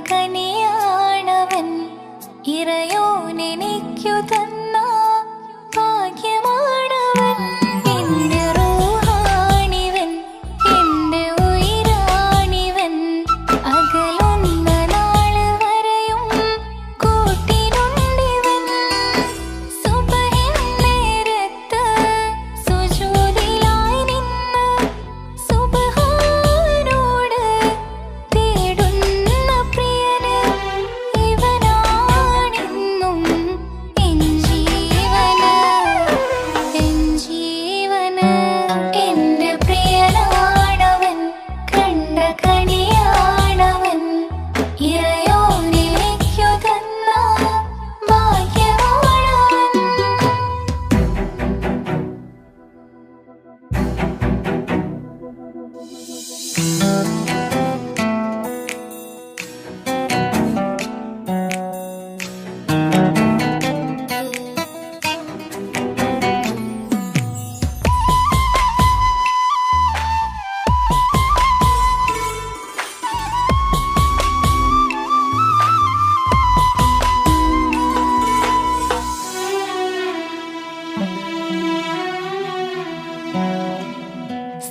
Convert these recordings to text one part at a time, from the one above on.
കനിയാണവൻ ഇറയോനെനിക്കു തന്ന ഭാഗ്യമാണവൻ. എന്റെ റൂഹാണിവൻ, എന്റെ ഉയിരാണിവൻ, അകലുന്ന നാള് വരെയും കൂട്ടിനുണ്ടിവൻ. സുബഹിൻ നേരത്ത് സുജൂദിലായി നിന്ന് സുബ്ഹാനോട് തേടുന്ന പ്രിയന് ഇവനാണെന്നും എൻ ജീവന്, എൻ ജീവന്. എന്റെ പ്രിയനാണവൻ, കണ്ട കണിയാണവൻ, ഇറയോനെനിക്കു തന്ന ഭാഗ്യമാണവൻ.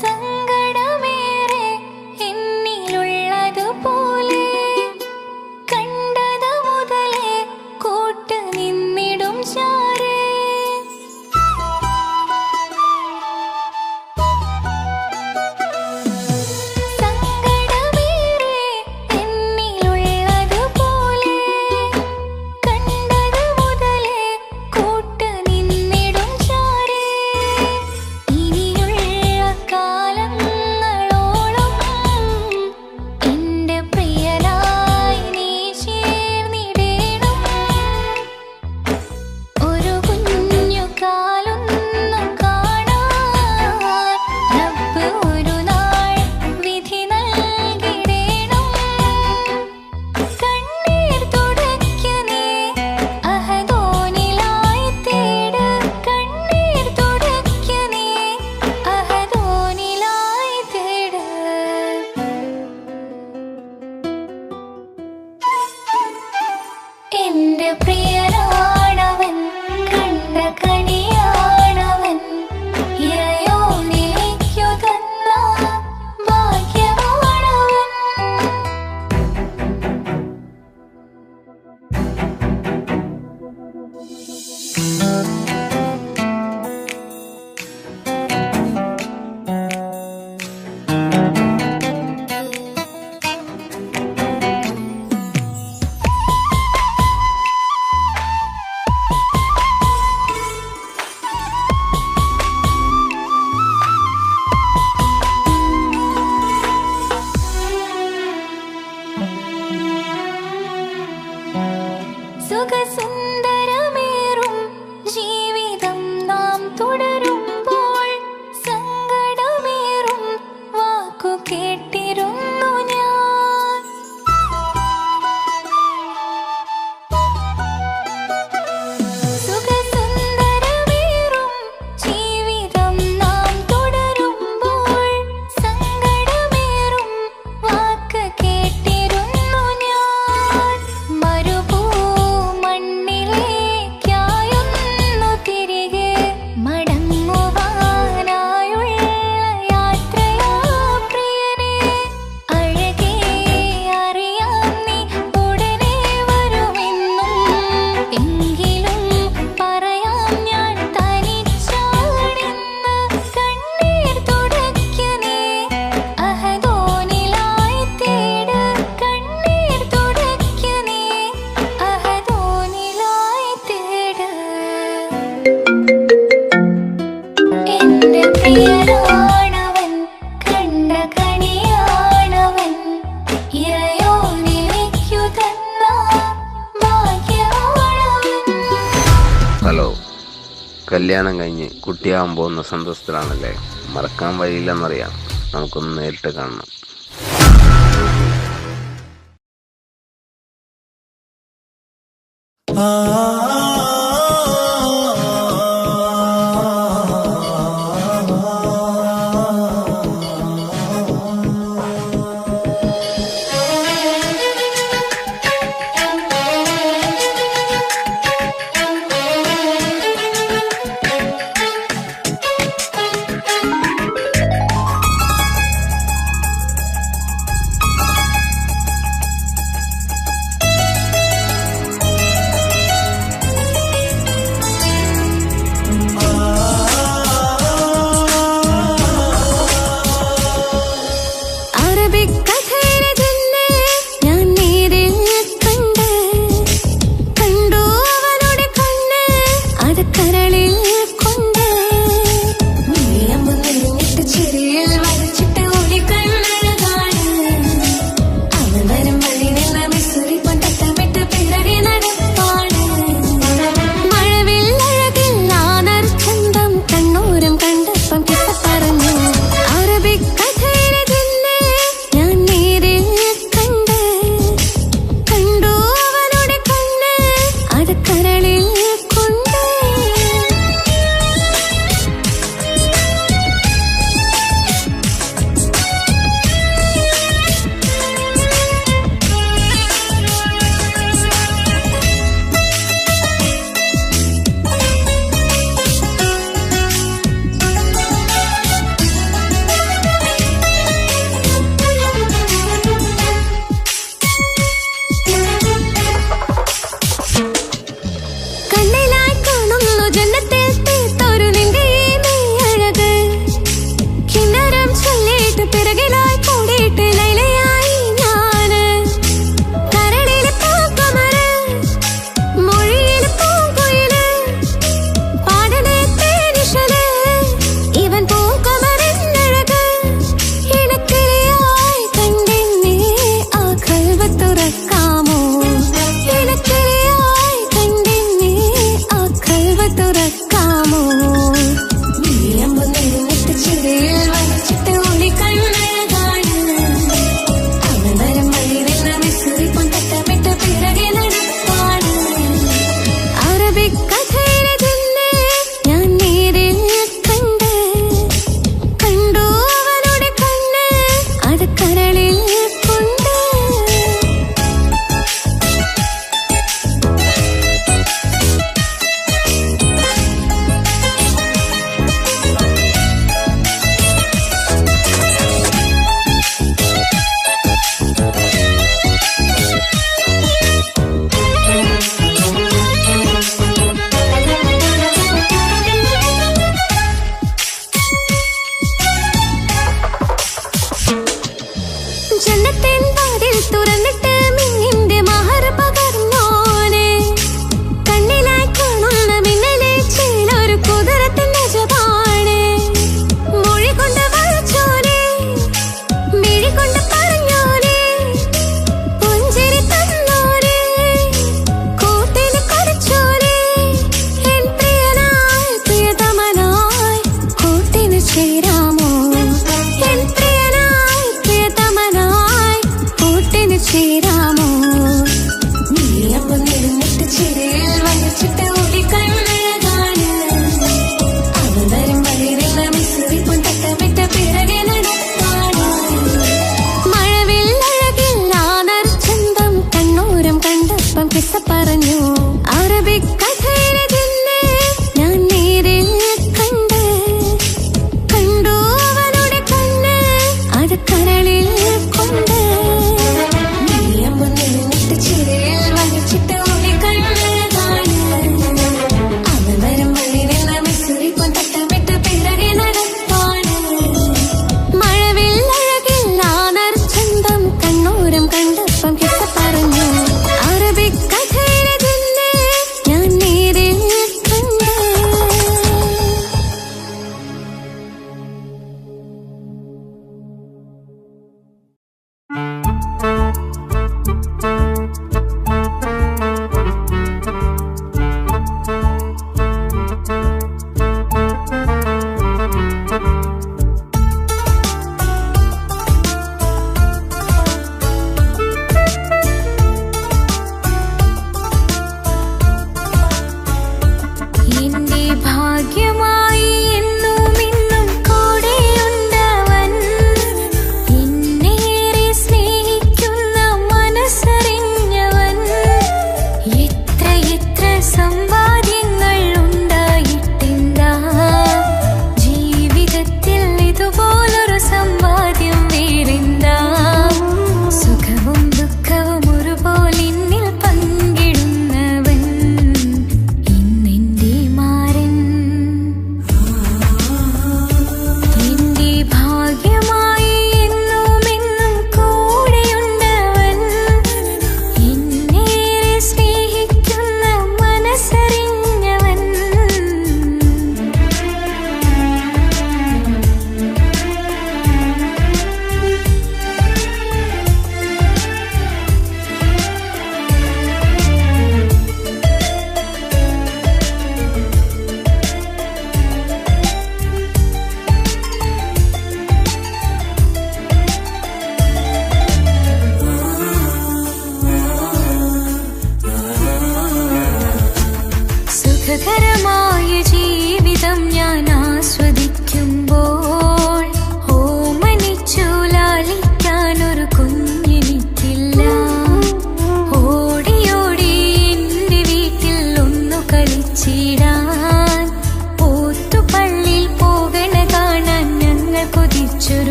സങ്കടമേറെ എന്നിലുള്ളതുപോലെ കണ്ടത് മുതലേ കൂട്ട് നിന്നിടും ചാരേ. സങ്കടമേറെ എന്നിലുള്ളതുപോലെ കണ്ടത് മുതലേ കൂട്ട് നിന്നിടും ചാരേ. ഇനിയുള്ള കാലങ്ങളോളം എന്റെ പ്രിയനായി നീ ചേർന്നിടേണം. ഒരു കുഞ്ഞു കാലൊന്നു കാണാൻ റബ്ബ് ഒരു നാൾ വിധി നൽകിടേണം. കണ്ണീർ തുടയ്ക്ക നീ അഹദോനിലായി തേട്, കണ്ണീർ തുടയ്ക്ക നീ അഹദോനിലായി തേട്. എന്റെ പ്രിയനാണവൻ, കണ്ട കണിയാണവൻ, ഇറയോനെനിക്കു തന്ന ഭാഗ്യമാണവൻ. സുഖസുന്ദരമേറും ജീവിതം നാം തുടരുമ്പോൾ സങ്കടമേറും വാക്കു കേട്ടിരുന്നു ഞാൻ. സുഖസുന്ദരമേറും ജീവിതം നാം തുടരുമ്പോൾ സങ്കടമേറും വാക്ക് കേട്ടിരുന്നു ഞാൻ. മരുഭൂമണ്ണിലേക്കായൊന്നു തിരികെ മടങ്ങുവാനായുള്ള യാത്രയാ പ്രിയനേ. അഴകേ അറിയാം നീ ഉടനെ വരുമെന്നും, എങ്കിലും പറയാം ഞാൻ തനിച്ചാണെന്ന്. കണ്ണീർ തുടയ്ക്ക നീ അഹദോനിലായി തേട്, കണ്ണീർ തുടയ്ക്ക നീ അഹദോനിലായി തേട്. എന്റെ പ്രിയനാണവൻ, കണ്ട കണിയാണവൻ, ഇറയോനെനിക്കു തന്ന ഭാഗ്യമാണവൻ. ഹലോ, കല്യാണം കഴിഞ്ഞ് കുട്ടിയാവാൻ പോകുന്ന സന്തോഷത്തിലാണല്ലേ? മറക്കാൻ വഴിയില്ലെന്നറിയാം. നമുക്കൊന്ന് നേരിട്ട് കാണണം. ജന്നത്തിൻ വാതിൽ തുറന്നിട്ട് മിന്നിന്റെ മഹർ പകർന്നോനെ കണ്ണിലായി കാണുന്ന മിന്നലെ ചേലൊരു കുതിരത്തിന്റെ ജപാണ് മൊഴി കൊണ്ട് വളച്ചോനെ മിഴി കൊണ്ട് പറഞ്ഞോനെ പുഞ്ചിരി തന്നോനെ കൂട്ടിന് കളിച്ചോനെ എൻ പ്രിയനായി പ്രിയതമനായി കൂട്ടിന് ചേരാമോ എൻ പ്രിയനായി പ്രിയതമനായി കൂട്ടിന്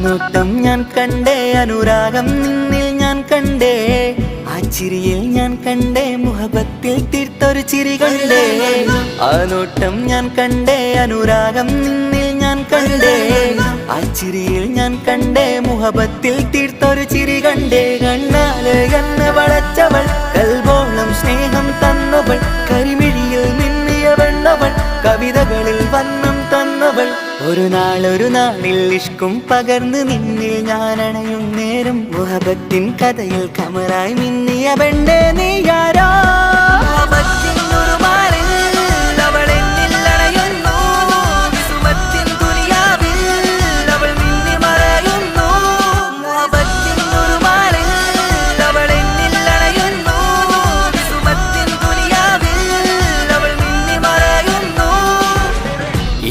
നോട്ടം ഞാൻ കണ്ടേ, അനുരാഗം നിന്നിൽ ഞാൻ കണ്ടേ, ആ ചിരിയിൽ ഞാൻ കണ്ടേ, മുഹബത്തിൽ തീർത്തൊരു ചിരി കണ്ടേ. ആ നോട്ടം ഞാൻ കണ്ടേ, അനുരാഗം നിന്നിൽ ഞാൻ കണ്ടേ, ആ ചിരിയിൽ ഞാൻ കണ്ടേ, മുഹബത്തിൽ തീർത്തൊരു ചിരി കണ്ടേ. കണ്ണാല് എന്നെ വളച്ചവൾ, കൽബോളം സ്നേഹം തന്നവൾ, കരിമിഴിയിൽ മിന്നിയ വെണ്ണവൾ, കവിതകളിൽ വന്നം തന്നവൾ. ഒരു നാളിൽ ഇഷ്കും പകർന്ന് നിന്നിൽ ഞാൻ അണയും നേരം, മുഹബത്തിൻ കഥയിൽ കമറായി മിന്നിയ പെണ്ണേ നീയാരോ.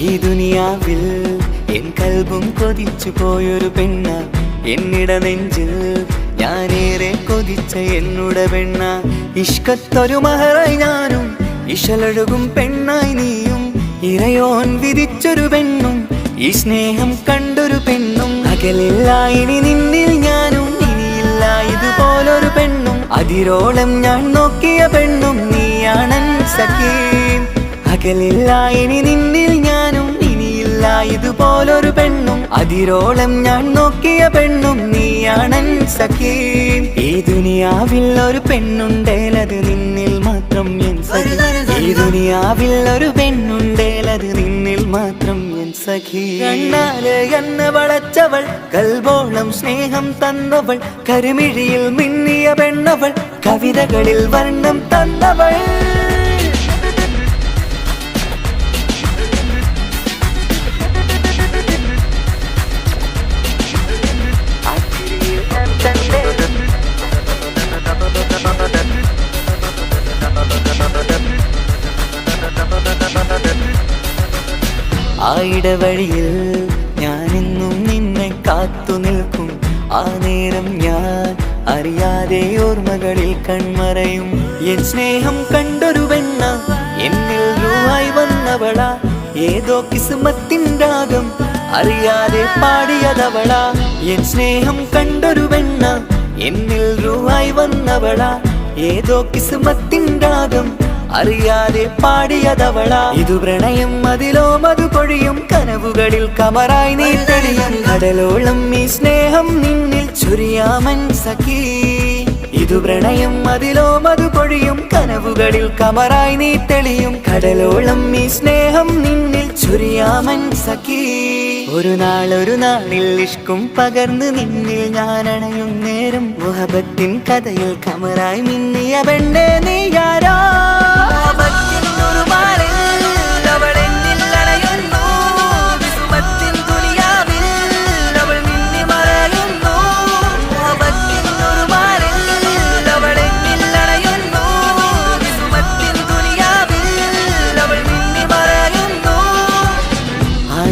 ഈ ദുനിയാവിൽ എൻ കൽബും കൊതിച്ചു പോയൊരു പെണ്ണ, എന്നിട നെഞ്ചിൽ ഞാനേറെ കൊതിച്ച എന്നുട പെണ്ണ. ഇഷ്കത്തൊരു മഹറായി ഞാനും, ഇശലൊഴുകും പെണ്ണായി നീയും, ഇറയോൻ വിധിച്ചൊരു പെണ്ണും, ഈ സ്നേഹം കണ്ടൊരു പെണ്ണും. അകലില്ല ഇനി നിന്നിൽ ഞാനും, ഇനിയില്ല ഇതുപോലൊരു പെണ്ണും. അതിരോളം ഞാൻ നോക്കിയ പെണ്ണും നീയാണൻ സഖീ. അകലില്ല ഇനി നിന്നിൽ ഞാനും, ഇനിയില്ല ഇതുപോലൊരു പെണ്ണും. അതിരോളം ഞാൻ നോക്കിയ പെണ്ണും നീയാണൻ സഖീ. ഈ ദുനിയാവിൽ ഒരു പെണ്ണുണ്ടേലത് നിന്നിൽ മാത്രം എൻ സഖി. ഈ ദുനിയാവിൽ ഒരു പെണ്ണുണ്ടേലത് നിന്നിൽ മാത്രം എൻ സഖി. കണ്ണാല് എന്നെ വളച്ചവൾ, കൽബോളം സ്നേഹം തന്നവൾ, കരുമിഴിയിൽ മിന്നിയ പെണ്ണവൾ, കവിതകളിൽ വർണ്ണം തന്നവൾ. ആ ഇടവഴിയിൽ ഞാനെന്നും നിന്നെ കാത്തു നിൽക്കും, ആ നേരം ഞാൻ അറിയാതെ ഓർമ്മകളിൽ കൺമറയും. എൻ സ്നേഹം കണ്ടൊരു പെണ്ണ, എന്നിൽ രൂപായി വന്നവളാ, ഏതോ കിസ്മത്തിൻ രാഗം അറിയാതെ പാടിയതവളാ. എൻ സ്നേഹം കണ്ടൊരു പെണ്ണ, എന്നിൽ രൂപായി വന്നവളാ, ഏതോ കിസ്മത്തിൻ രാഗം അറിയാതെ പാടിയതവളാ. ഇതു പ്രണയം അതിലോ മധു പൊഴിയും, കനവുകളിൽ കമറായി നീ തെളിയും. കടലോളം ഈ സ്നേഹം നിന്നിൽ ചൊരിയാമൻ സഖീ. ഇതു പ്രണയം അതിലോ മധു പൊഴിയും, കനവുകളിൽ കമറായി നീ തെളിയും. കടലോളം ഈ സ്നേഹം നിന്നിൽ ചൊരിയാമൻ സഖീ. ഒരു നാളിൽ ഇഷ്കും പകർന്ന് നിന്നിൽ ഞാൻ അണയും നേരം, മുഹബത്തിൻ കഥയിൽ കമറായി മിന്നിയ പെണ്ണേ നീയാരോ.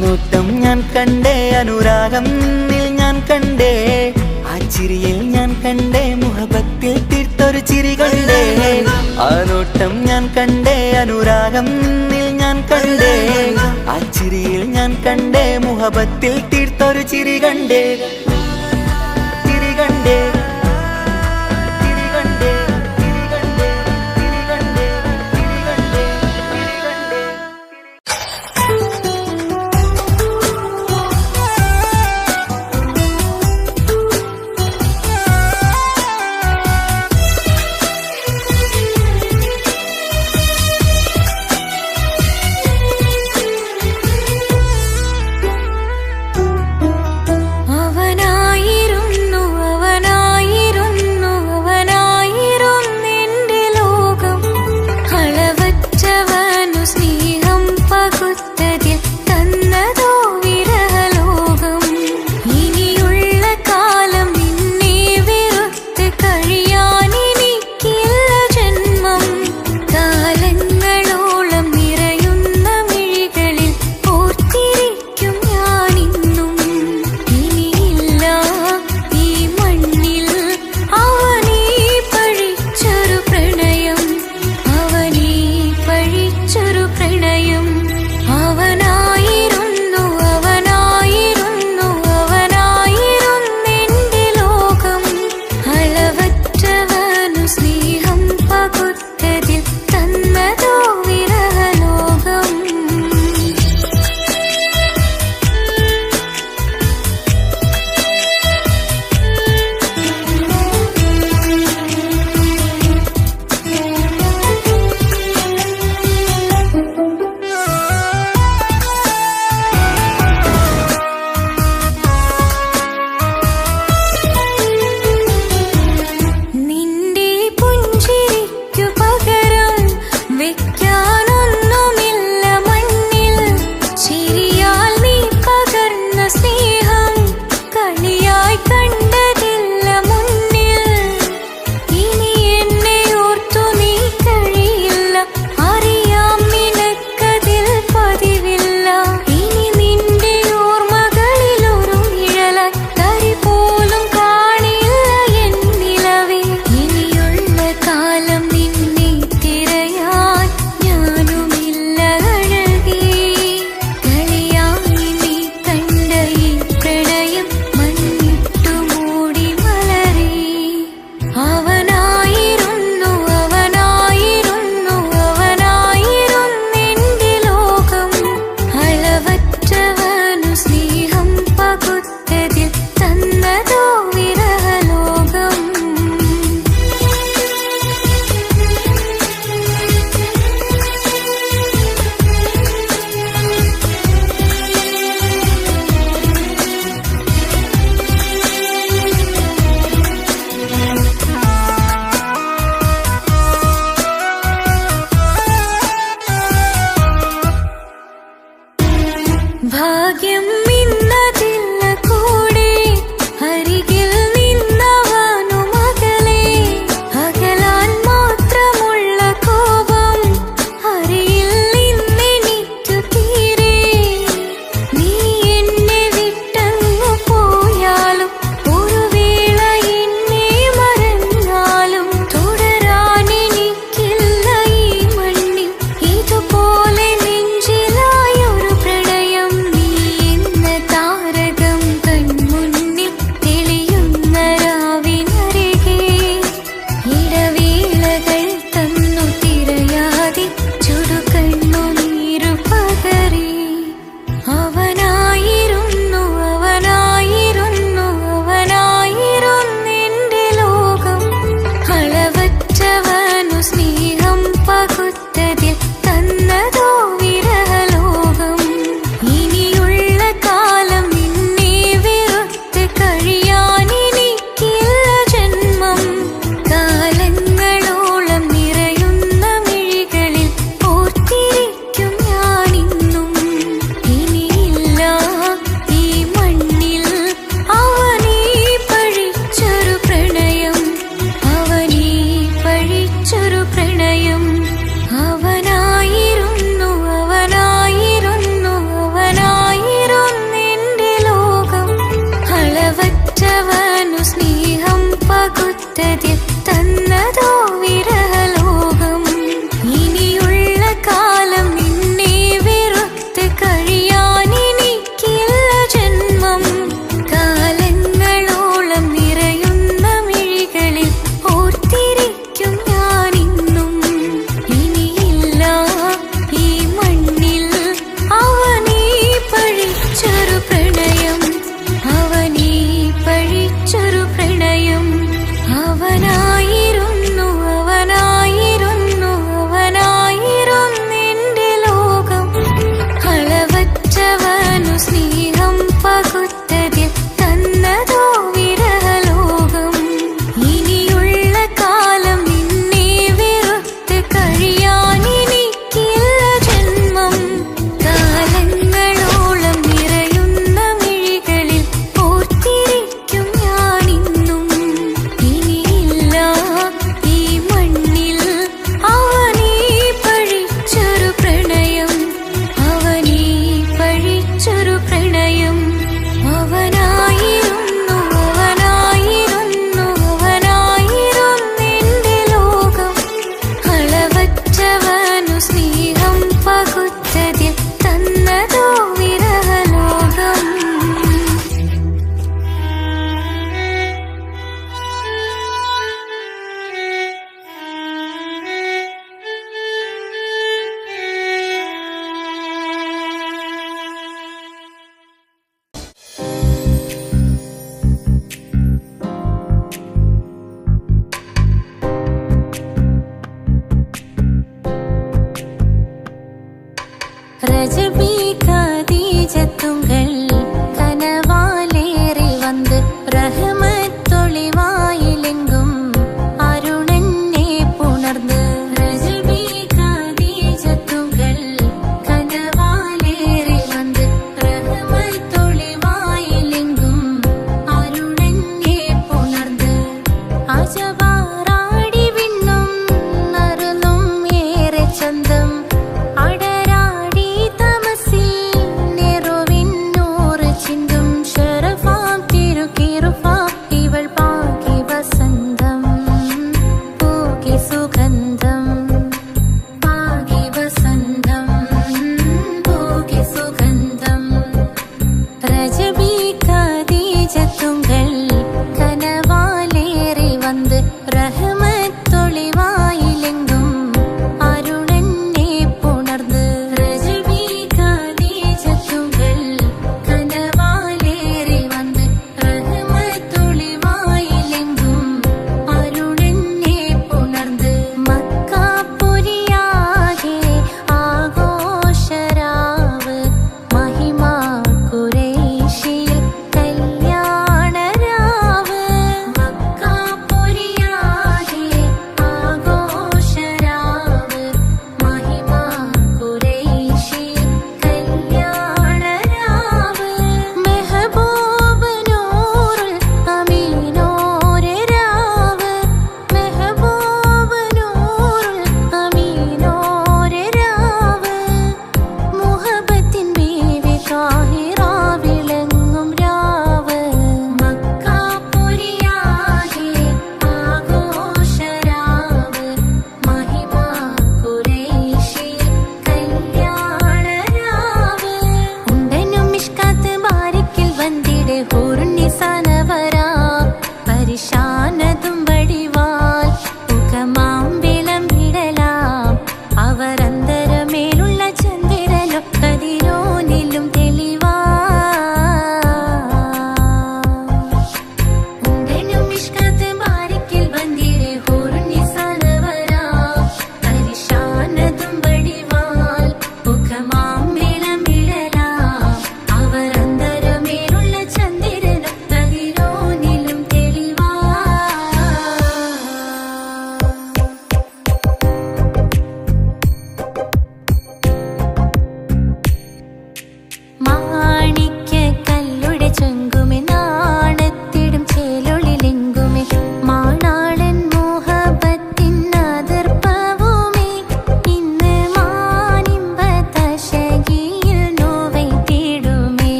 നോട്ടം ഞാൻ കണ്ടേ, അനുരാഗം നിന്നിൽ ഞാൻ കണ്ടേ, ആ ചിരിയിൽ ഞാൻ കണ്ടേ, മുഹബത്തിൽ തീർത്തൊരു ചിരി കണ്ടേ. ആ നോട്ടം ഞാൻ കണ്ടേ, അനുരാഗം നിന്നിൽ ഞാൻ കണ്ടേ, ആ ചിരിയിൽ ഞാൻ കണ്ടേ, മുഹബത്തിൽ തീർത്തൊരു ചിരി കണ്ടേ. ചിരി കണ്ടേ. അവനായിരുന്നു ഓർത്തതിൽ തന്നതോ വിരഹലോകം. ഇനിയുള്ള കാലം നിന്നെ വെറുത്ത് കഴിയാൻ എനിക്കില്ല ജന്മം. കാലങ്ങളോളം നിറയുന്ന മിഴികളിൽ ഓർത്തിരിക്കും ഞാനിന്നും. ഇനിയില്ല ഈ മണ്ണിൽ അവനീ പഴിച്ചൊരു പ്രണയം, അവനീ പഴിച്ചൊരു പ്രണയം. അവനാ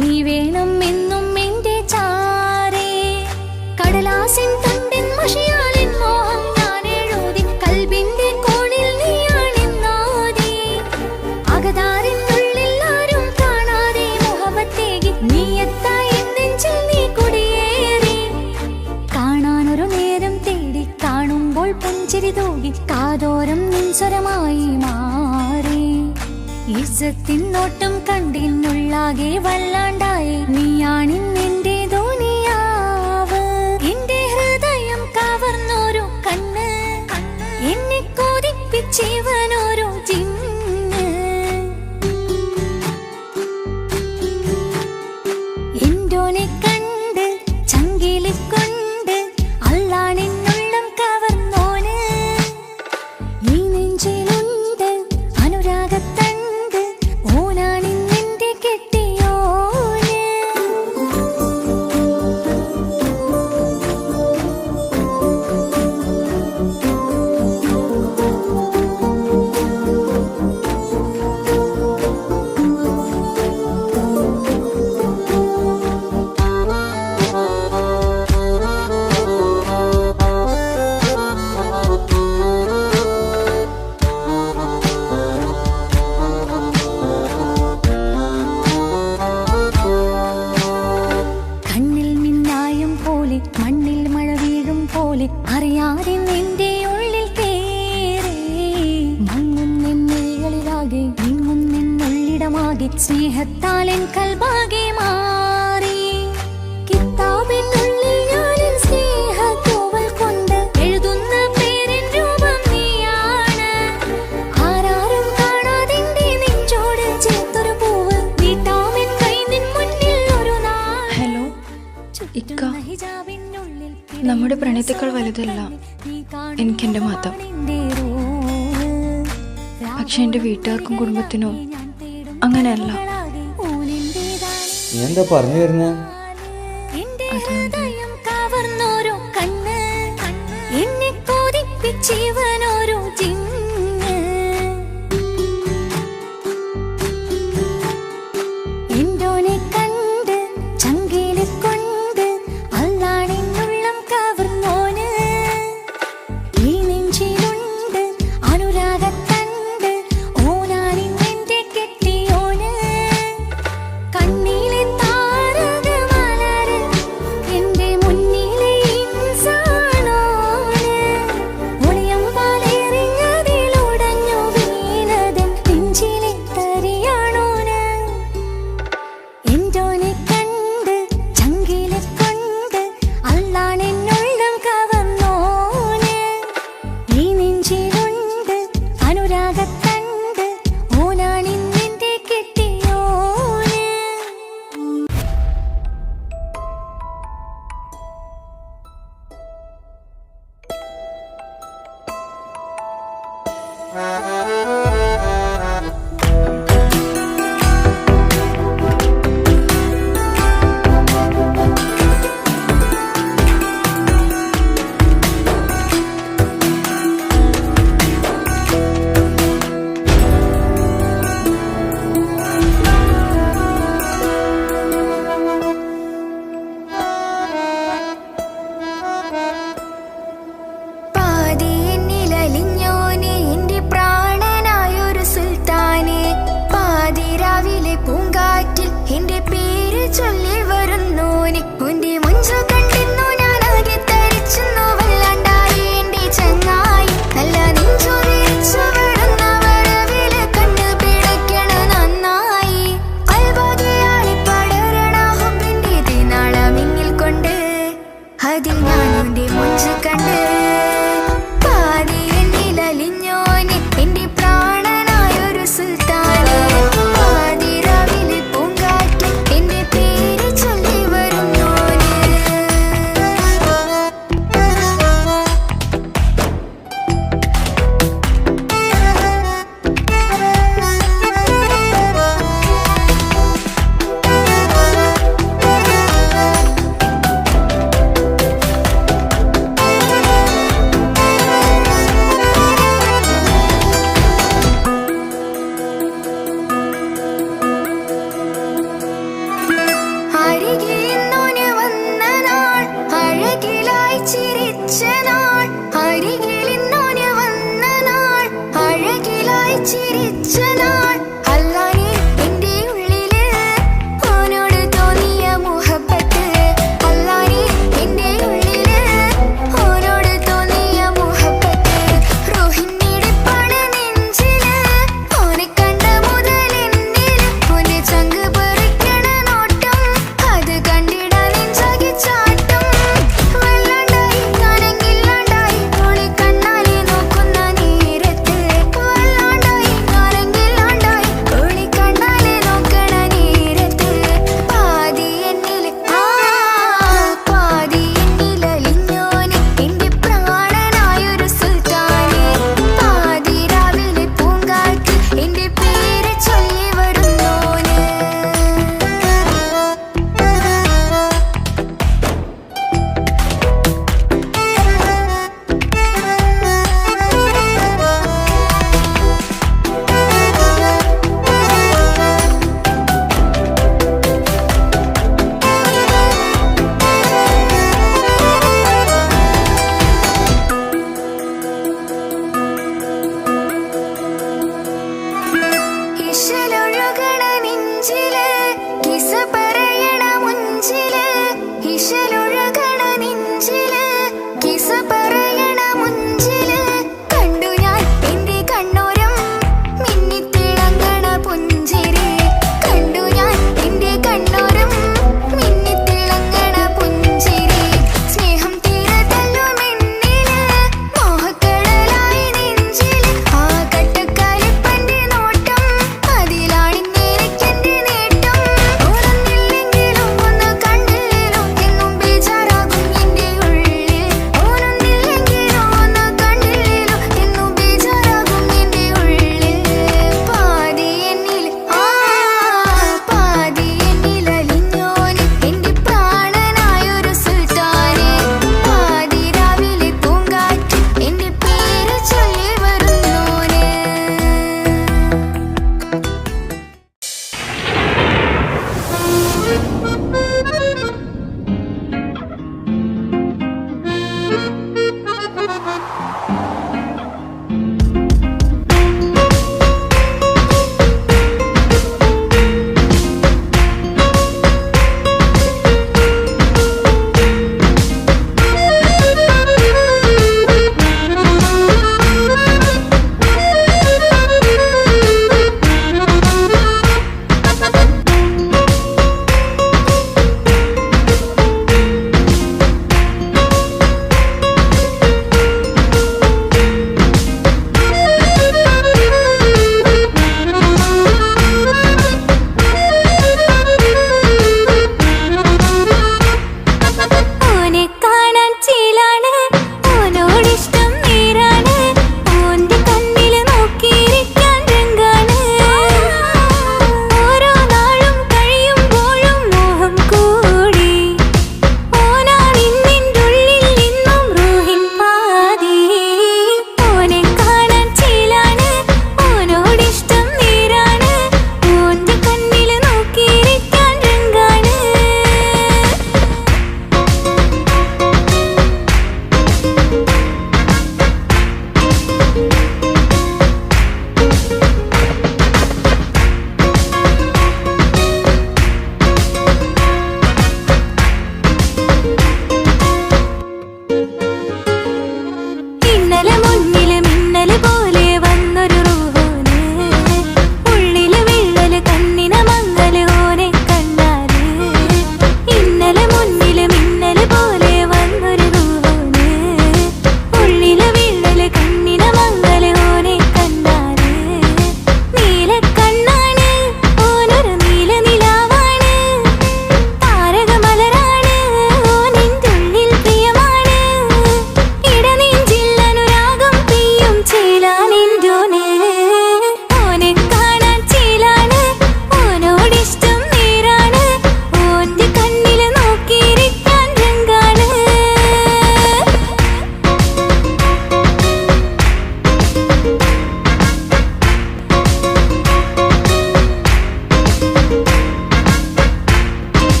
നീ വേണം എന്നും എന്റെ ചാരേ. കടലാസിൻ തണ്ടിൻ മഷിയാലിൻ മോഹം ഞാൻ എഴുതി കൽബിന്റെ കോണിൽ നീയാണെന്നാതി. അകതാരിനുള്ളിൽ ആരും കാണാതെ മുഹബത്തേകി നീ എത്തായി നെഞ്ചിൽ നീ കുടിയേറി. കാണാനൊരു നേരം തേടി കാണുമ്പോൾ പുഞ്ചിരി തൂകി കാതോരം നിൻസ്വരമായി മാറി. ഇസ്സത്തിൻ നോട്ടം കണ്ടിനുള്ളാകെ വല്ലാണ്ടായി നീയാണിന്നെന്റെ ദുനിയാവ്. എന്റെ ഹൃദയം കവർന്നോരു കണ്ണ് എന്നെ കൊതിപ്പിച്ചിവനോരു ജിന്ന്. എന്തോനെ കണ്ട് ചങ്കിലി കൊണ്ട് അല്ലാണെന്നുള്ളം കവർന്നോന്. ഈ നെഞ്ചിലുണ്ട് അനുരാഗത്തണ്ട് ഓനാണിന്നെന്റെ കെട്ടിയോന്. കണ്ണിൽ മിന്നായം പോലെ മണ്ണിൽ മഴ വീഴും പോലെ അറിയാതെ നിന്റെ ഉള്ളിൽ കേറി. മങ്ങുന്നെന്നുള്ളിലാകെ നീങ്ങുന്നെന്നുള്ളിടമാകെ സ്നേഹത്താൽ എൻ കൽബാകെ മാറി. കിതാബിനുള്ളിൽ ഞാനെൻ സ്നേഹത്തൂവൽ കൊണ്ട് എഴുതുന്ന പേരിൻ രൂപം നീയാണ്. ആരാരും കാണാതെന്റെ നെഞ്ചോട് ചേർത്തൊരു പൂവ് നീട്ടാമെൻ കൈ നിൻ മുന്നിൽ ഒരു നാൾ. ഹലോ ഇക്ക, നമ്മുടെ പ്രണയത്തേക്കാൾ വലുതല്ല എനിക്കെൻ്റെ മതം. പക്ഷെ എൻ്റെ വീട്ടുകാർക്കും കുടുംബത്തിനും അങ്ങനെയല്ല. നീ എന്താ പറഞ്ഞു വരുന്നത്? കവർന്നോരോ കണ്ണ് എന്നെ കൊതിപ്പിച്ചിവനോരോ ജിന്ന്. എന്തോനെ കണ്ട് ചങ്കില് കൊണ്ട് അല്ലാണെന്നുള്ളം കവർന്നോന്. ഈ നെഞ്ചിലുണ്ട് അനുരാഗത്തണ്ട് ഓനാണിന്നെന്റെ കെട്ടിയോന്. കണ്ണിലെ താരകമലര് എന്റെ മുന്നിലെ ഇൻസാണോന്. ഒളിയം പാലെറിഞ്ഞതിലുടഞ്ഞു വീണതൻ നെഞ്ചിലെ തരിയാണോന്. എന്തോനെ കണ്ട് ചങ്കില് കൊണ്ട് അല്ലാണെന്നുള്ളം കവർന്നോന്. ഈ നെഞ്ചിലുണ്ട് അനുരാഗത്തണ്ട് ഓനാണിന്നെന്റെ കെട്ടിയോന്. പാതിയെന്നിലലിഞ്ഞോനെ എന്റെ പ്രാണനായ ചിരിച്ച നാൾ അല്ലാനെ എന്റെ ഉള്ളില് ഓനോട് തോന്നിയ മുഹബത്ത് അല്ലാനെ എന്റെ ഉള്ളില് ഓനോട് തോന്നിയ മുഹബത്ത് റോഹിണിടിപ്പാണ് നെഞ്ചില് ഓനെ കണ്ട മുതൽ എന്നില് ഓനെ ചങ്ക് പറിക്കണ നോട്ടം അത് കണ്ടിടാൻ നെഞ്ചാകെ ചാട്ടം വല്ലാണ്ടായി ഞാനെങ്കില്ലാണ്ടായി ഓളെ കണ്ണാലെ നോക്കുന്ന നേരത്ത് വല്ലാണ്ടായി ഞാനെങ്കില്ലാണ്ടായി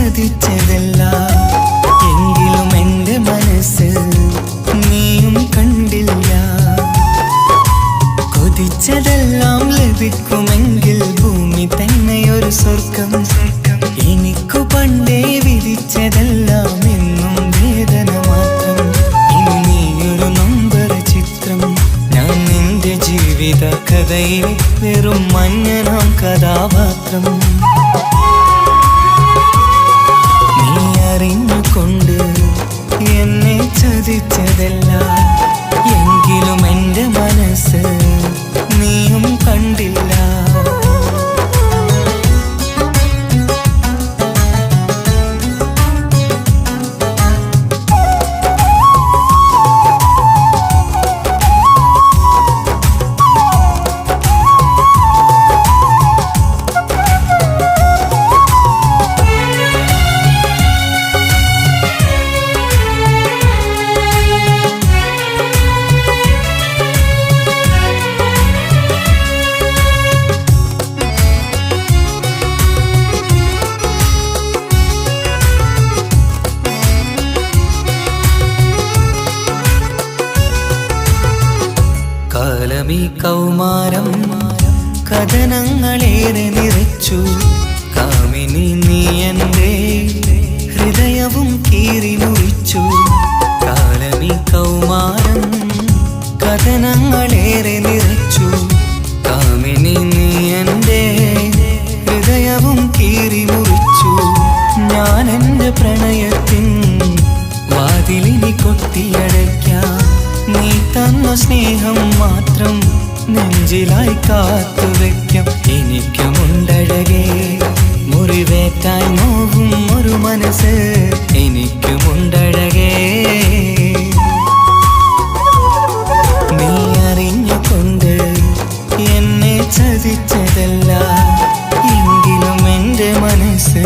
ചതിച്ചതല്ല എങ്കിലും എൻ്റെ മനസ്സ് നീയും കണ്ടില്ല. കൊതിച്ചതെല്ലാം ലഭിക്കുമെങ്കിൽ ഭൂമി തന്നെയൊരു സ്വർഗം. എനിക്കു പണ്ടേ വിധിച്ചതെല്ലാം എന്നും വേദന മാത്രം. ഇനി നീയൊരു നമ്പർ ചിത്രം, ഞാൻ നിന്റെ ജീവിത കഥയിൽ വെറും മഞ്ഞനാം കഥാപാത്രം. നീ അറിഞ്ഞുകൊണ്ട് എന്നെ ചതിച്ചതല്ല എങ്കിലും എൻ്റെ മനസ്സ് നീയും കണ്ടില്ല. കാലമീ കൗമാരം കഥനങ്ങളേറെ നിറച്ചു. കാമിനി നീ എൻ്റെ ഹൃദയവും കീറി മുറിച്ചു. കാലമീ കൗമാരം കഥനങ്ങളേറെ നിറച്ചു. കാമിനി നീ എൻ്റെ ഹൃദയവും കീറി മുറിച്ചു. ഞാൻ എൻ്റെ പ്രണയത്തിൻ വാതിലിനി കൊട്ടിയടയ്ക്കാം. നീ തന്ന സ്നേഹം മാത്രം നെഞ്ചിലായി കാത്തുവെക്കാം. എനിക്കുമുണ്ടഴകേ മുറിവേറ്റായി നോവും ഒരു മനസ്സ്. എനിക്കുമുണ്ടഴകേ നീ അറിഞ്ഞുകൊണ്ട് എന്നെ ചതിച്ചതല്ല എങ്കിലും എൻ്റെ മനസ്സ്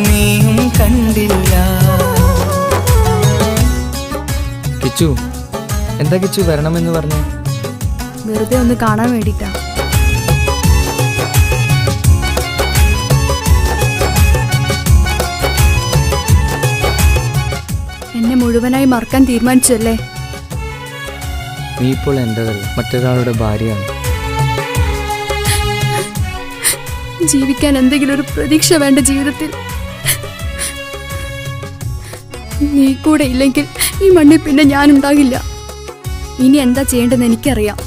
നീയും കണ്ടില്ല. കിച്ചു, എന്താ കിച്ചു വരണമെന്ന് പറഞ്ഞു? വെറുതെ ഒന്ന് കാണാൻ വേണ്ടിട്ടാ. എന്നെ മുഴുവനായി മറക്കാൻ തീരുമാനിച്ചല്ലേ? നീ ഇപ്പോൾ എൻ്റെതല്ല, മറ്റൊരാളുടെ ഭാര്യയാണ്. ജീവിക്കാൻ എന്തെങ്കിലും ഒരു പ്രതീക്ഷ വേണ്ട ജീവിതത്തിൽ. നീ കൂടെ ഇല്ലെങ്കിൽ ഈ മണ്ണിൽ പിന്നെ ഞാനുണ്ടാകില്ല. ഇനി എന്താ ചെയ്യേണ്ടതെന്ന് എനിക്കറിയാം.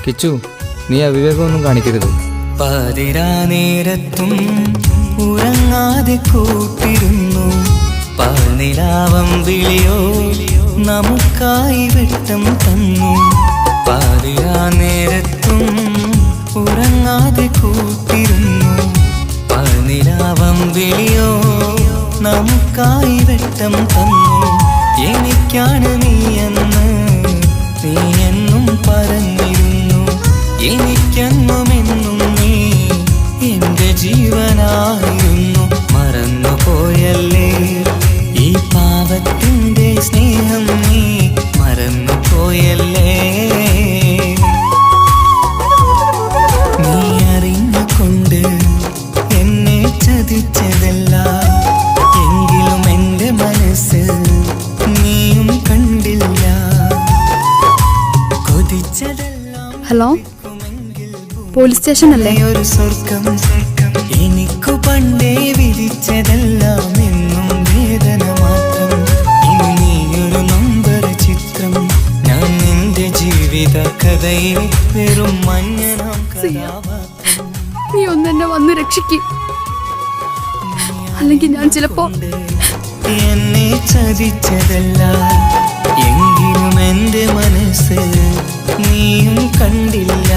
കിച്ചു, നീ അവിവേകമൊന്നും കാണിക്കരുത്. പാതിരാ നേരത്തും ഉറങ്ങാതെ കൂട്ടിരുന്നു. പാൽനിലാവം വിളിയോ നമുക്കായി വെട്ടം തന്നു. പാതിരാ നേരത്തും ഉറങ്ങാതെ കൂട്ടിരുന്നു. പാൽനിലാവം വിളിയോ നമുക്കായി വെട്ടം തന്നു. എനിക്കാണ് നീയെന്ന് നീ എന്നും പറഞ്ഞിരുന്നു. എനിക്കെന്നുമെന്നും നീ എൻ്റെ ജീവനായിരുന്നു. മറന്നുപോയല്ലേ ഈ പാവത്തിൻ്റെ സ്നേഹം, നീ മറന്നുപോയല്ലേ. നീ അറിഞ്ഞുകൊണ്ട് എന്നെ ചതിച്ചതല്ല എങ്കിലും എൻ്റെ മനസ്സ് നീയും കണ്ടില്ല. കൊതിച്ചതെല്ലാം ഹലോ, പോലീസ് സ്റ്റേഷൻ അല്ലേ? ഒരു സ്വർഗം. എനിക്കു പണ്ടേ വിധിച്ചതെല്ലാം എന്നും വേദന മാത്രം. ഇനി നീയൊരു നമ്പർ ചിത്രം, ഞാൻ നിന്റെ ജീവിത കഥയിൽ വെറും മഞ്ഞനാം കഥാപാത്രം. നീ ഒന്നെന്നെ വന്ന് രക്ഷിക്ക്, അല്ലെങ്കിൽ ഞാൻ ചിലപ്പോ. എന്നെ ചതിച്ചതല്ല എങ്കിലും എൻ്റെ മനസ്സ് നീയും കണ്ടില്ല.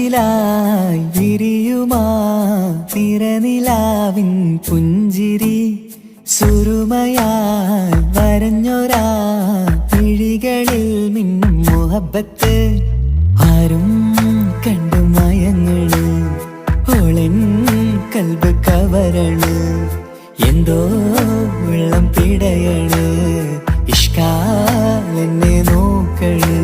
അഴകിലായി വിരിയുമാ തിരനിലാവിൻ പുഞ്ചിരി സുരുമയായി വരഞ്ഞൊരാ വിഴികളിൽ മിന്നും മുഹബത്ത് ആരും കണ്ടു മയങ്ങള് ഓളൻ കൽബ് കവരണ് എന്തോ വെള്ളം പിടയണ് ഇഷ്കാലെന്നെ നോക്കള്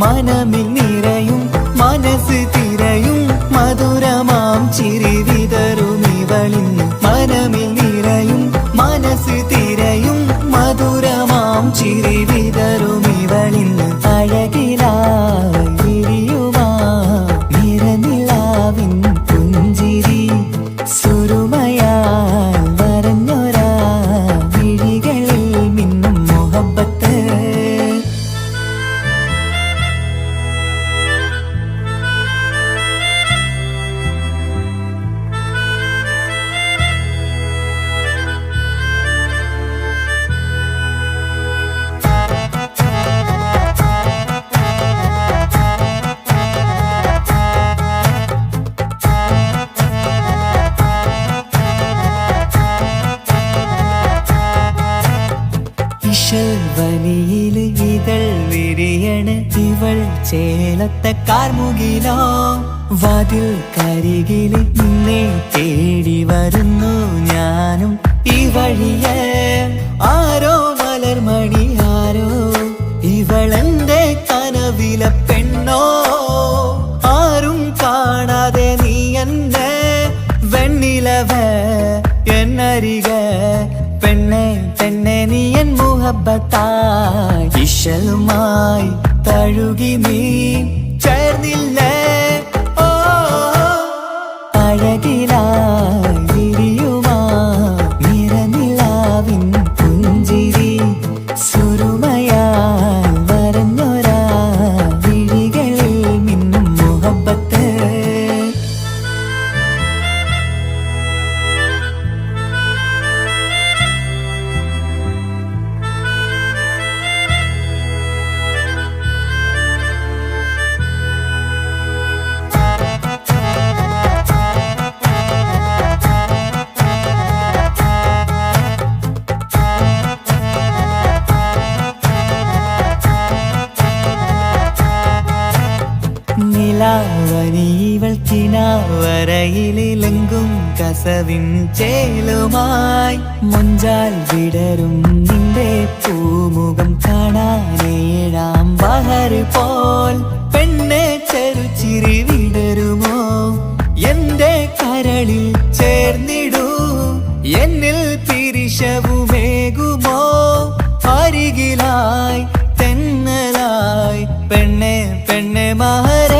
മനമിൽ നിറയും മനസ്സ് തിരയും മധുരമാം ചിരി വിതറും ഇവളിന്ന് മനമിൽ നിറയും മനസ്സ് തിരയും മധുരമാം ചിരി വിതറും ഇവളിന്ന് അഴകിലായി വിരിയുമാ നിറനിലാവിൻ പുഞ്ചിരി സുരുമയാൽ വരഞ്ഞൊരാ വിഴികളിൽ മിന്നും മുഹബത്ത് വനിയില് ഇതൾ വിരിയണ് ഇവൾ ചേലത്തെ കാർമുകിലോ വാതിൽ കരികില് നിന്നെ തേടി വരുന്നു ഞാനും ഈ വഴിയെ ആരോ മലർമണി ആരോ ഇവളെന്റെ കനവിലെ പെണ്ണോ ആരും കാണാതെ നീ എന്നെ വെണ്ണിലവ എന്നരിക പെണ്ണെ പെണ്ണെ നീ എൻ മുഹബത്തായി ഇശലുമായി തഴുകി നീ ചേർന്നില്ലേ ഓ അഴകിലായി വിരിയുമാ നിറനിലാവിൻ പുഞ്ചിരി സുരുമയാൽ വരഞ്ഞൊരാ വിഴികളിൽ മിന്നും മുഹബത്ത് നിലാവനിവൾ കിനാവരയിലെങ്കും കസവിൻ ചേലുമായി മുഞ്ചാൽ വിടരും നിന്റെ പൂമുഖം കാണാനേഴാം ബഹർ പോൽ പെണ്ണെ ചെറുചിരി വിടരുമോ എന്റെ കരളിൽ ചേർന്നിടൂ എന്നിൽ പിരിശവുമേകുമോ അരികിലായി തെന്നലായി പെണ്ണെ പെണ്ണെ മഹരേകിടാം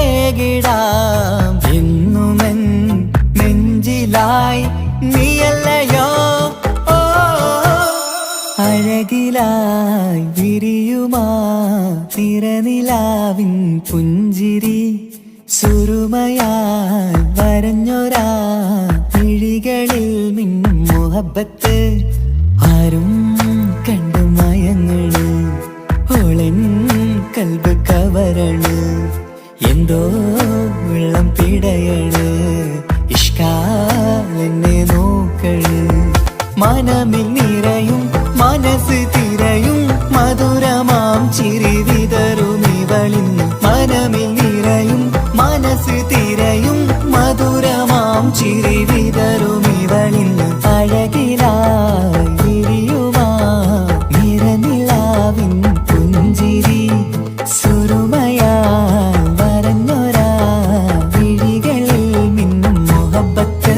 എന്നുമെൻ നെഞ്ചിലായി നീയല്ലയോ ഓ അഴകിലായി വിരിയുമാ തിരനിലാവിൻ പുഞ്ചിരി സുരുമയാൽ വരഞ്ഞൊരാ വിഴികളിൽ മിന്നും മുഹബത്ത് ആരും കണ്ടു മയങ്ങള് ഓളൻ കൽബ് കവരണ് എന്തോ വെള്ളം പിടയണ് ഇഷ്കാലെന്നെ നോക്കള് മനമിൽ നിറയും മനസ്സ് തിരയും മധുരമാം ചിരി വിതറും ഇവളിന്ന് മനമിൽ നിറയും മനസ്സ് തിരയും മധുരമാം ചിരി വിതറും ഇവളിന്ന് അഴകിലായി വിരിയുമാ നിറനിലാവിൻ പുഞ്ചിരി സുരുമയാൽ വരഞ്ഞൊരാ വിഴികളിൽ മിന്നും മുഹബത്ത്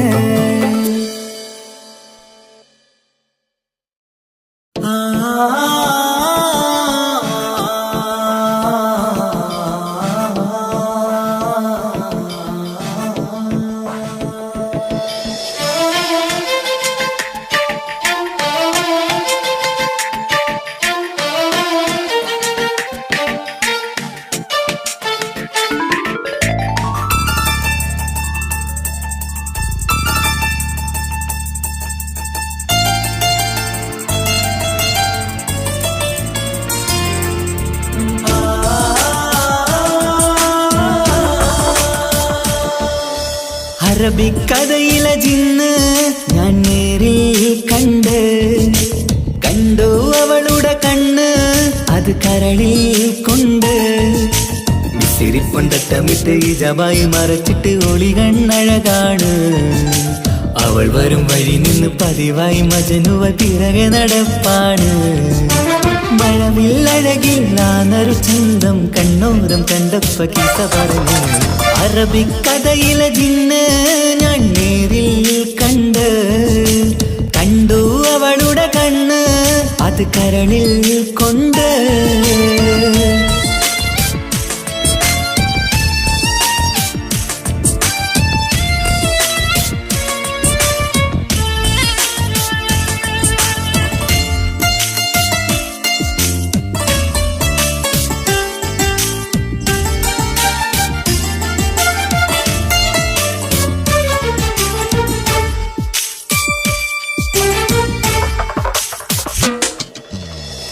അറബിക്കഥയിലെ ജിന്ന് ഞാൻ നേരിൽ കണ്ടു അവളുടെ കണ്ണ് അത് കരളിൽ കൊണ്ട് മിസിരിപ്പൊണ്ടട്ടമിട്ട് ഇജബായി മറച്ചിട്ട് ഒളി കണ്ണഴകാണ് അവൾ വരും വഴി നിന്ന് പതിവായി മജനുവ പിറകെ നടപ്പാണ് മഴവില്ലഴകില്ലാന്നൊരു ചന്തം കണ്ണോരം കണ്ടപ്പ കീസ പറഞ്ഞു അറബിക്കഥയിലെ ജിന്ന് ഞാൻ നേരിൽ കണ്ടു അവളുടെ കണ്ണ് അത് കരളിൽ കൊണ്ട്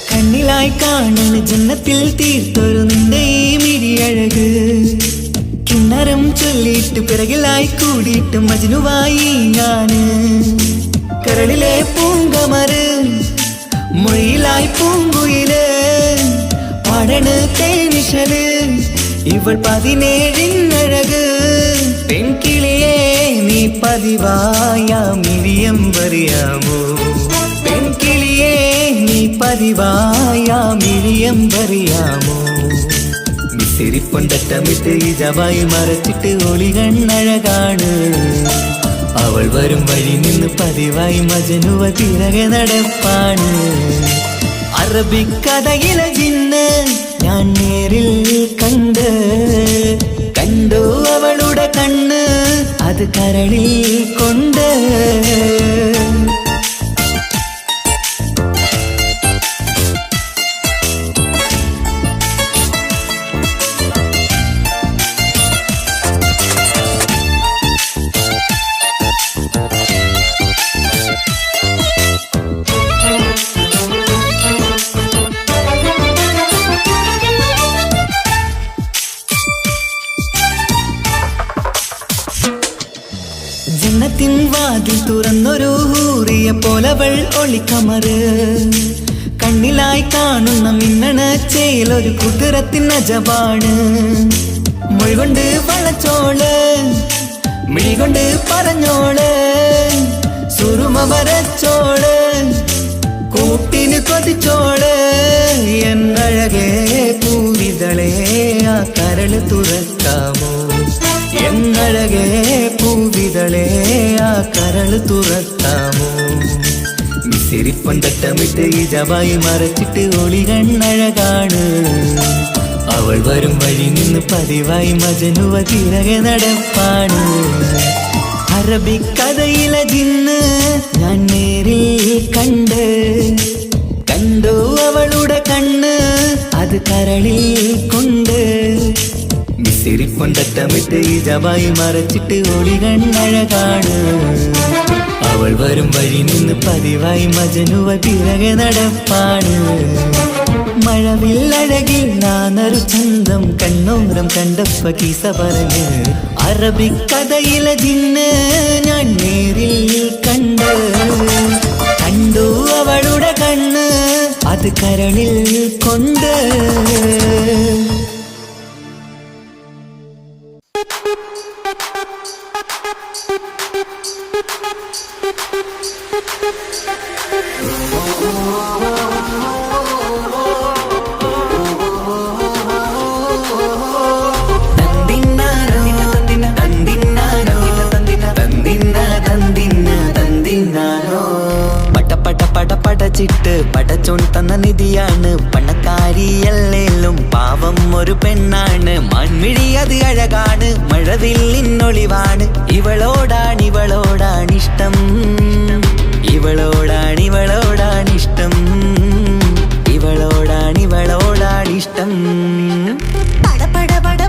കണ്ണിലായി കാണുന്ന ജന്നത്തിൽ തീർത്തൊരു നിന്റെ ഈ മിഴിയഴക് കിണ്ണരം ചൊല്ലിയിട്ട് പിറകിലായി കൂടിയിട്ട് മജ്നുവായി ഞാന് കരളിലെ പൂങ്കമറ് മൊഴിയിലായി പൂങ്കുയില് പാടണ് തേനിശല് ഇവൾ 17 പെൺകിളിയെ നീ പതിവായ മിഴിയം പറയാമോ പെൺകിളിയെ നീ പതിവായ മിഴിയം പറയാമോ മിസിരിപ്പൊണ്ടട്ടമിട്ട് ഇജബായി മറച്ചിട്ട് ഒളി കണ്ണഴകാണ് അവൾ വരും വഴി നിന്ന് പതിവായി മജനുവ പിറകെ നടപ്പാണ് അറബിക്കഥയിലെ ജിന്ന് ഞാൻ നേരിൽ കണ്ടു അവളുടെ കണ്ണ് അത് കരളിൽ കൊണ്ട് ജന്നത്തിൻ വാതിൽ തുറന്നൊരു ഹൂറിയ പോലവൾ ഒളിക്കമറ് കണ്ണിലായി കാണുന്ന മിന്നണ ചേലൊരു കുതിരത്തിൻ അജബാണ് മൊഴികൊണ്ട് വളച്ചോള് മിഴികൊണ്ട് പറഞ്ഞോള് സുറുമ വരച്ചോള് കൂട്ടിന് കൊതിച്ചോള് എന്നഴകേ പൂവിതളേ ആ കരള് തുറക്കാമോ എന്നഴകേ പൂവിതളേ ആ കരള് തുറക്കാമോ മിസിരിപ്പൊണ്ടട്ടമിട്ട് ഇജബായി മറച്ചിട്ട് ഒളി കണ്ണഴകാണ് അവൾ വരും വഴി നിന്ന് പതിവായി മജനുവ പിറകെ നടപ്പാണ് അറബിക്കഥയിലെ ജിന്ന് ഞാൻ നേരിൽ കണ്ടു അവളുടെ കണ്ണ് അത് കരളിൽ കൊണ്ട് മിസിരിപ്പൊണ്ടട്ടമിട്ട് ഇജബായി മറച്ചിട്ട് ഒളി കണ്ണഴകാണ് അവൾ വരും വഴി നിന്ന് പതിവായി മജനുവ പിറകെ നടപ്പാണ് മഴവില്ലഴകില്ലാന്നൊരു ചന്തം കണ്ണോരം കണ്ടപ്പ കീസ പറഞ്ഞ് അറബിക്കഥയിലെ ജിന്ന് ഞാൻ നേരിൽ കണ്ടു അവളുടെ കണ്ണ് അത് കരളിൽ കൊണ്ട് പടച്ചിട്ട് പടച്ചോൻ തന്ന നിധിയാണ് പണക്കാരിയല്ലേലും പാവം ഒരു പെണ്ണാണ് മൺമിഴി അത് അഴകാണ് മഴവില്ലിന്നൊളിവാണ് ഇവളോടാണിഷ്ടം ഇവളോടാണിഷ്ടം ഇവളോടാണിഷ്ടം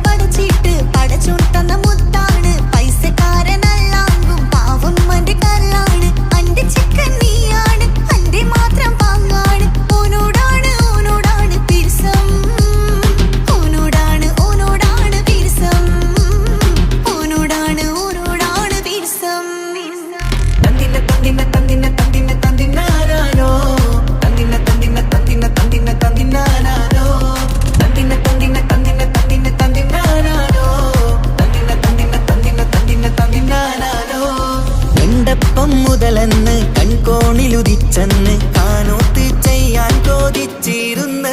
പടച്ചിട്ട് പടച്ചോൻ തന്ന മുത്താണ് പൈസക്കാരനല്ലാങ്കും പാവം അന്റെ കല്ലാണ് അന്റെ ചിക്കൻ നീയാണ് അന്റെ മാത്രം പാങ്ങാണ് ഓനോടാണ് പിരിസം ഓനോടാണ് പിരിസം ഓനോടാണ് ഇവളെന്ന് കൺകോണിലുദിച്ചെന്ന് കാനോത്ത് ചെയ്യാൻ ചോദിച്ചിരുന്ന്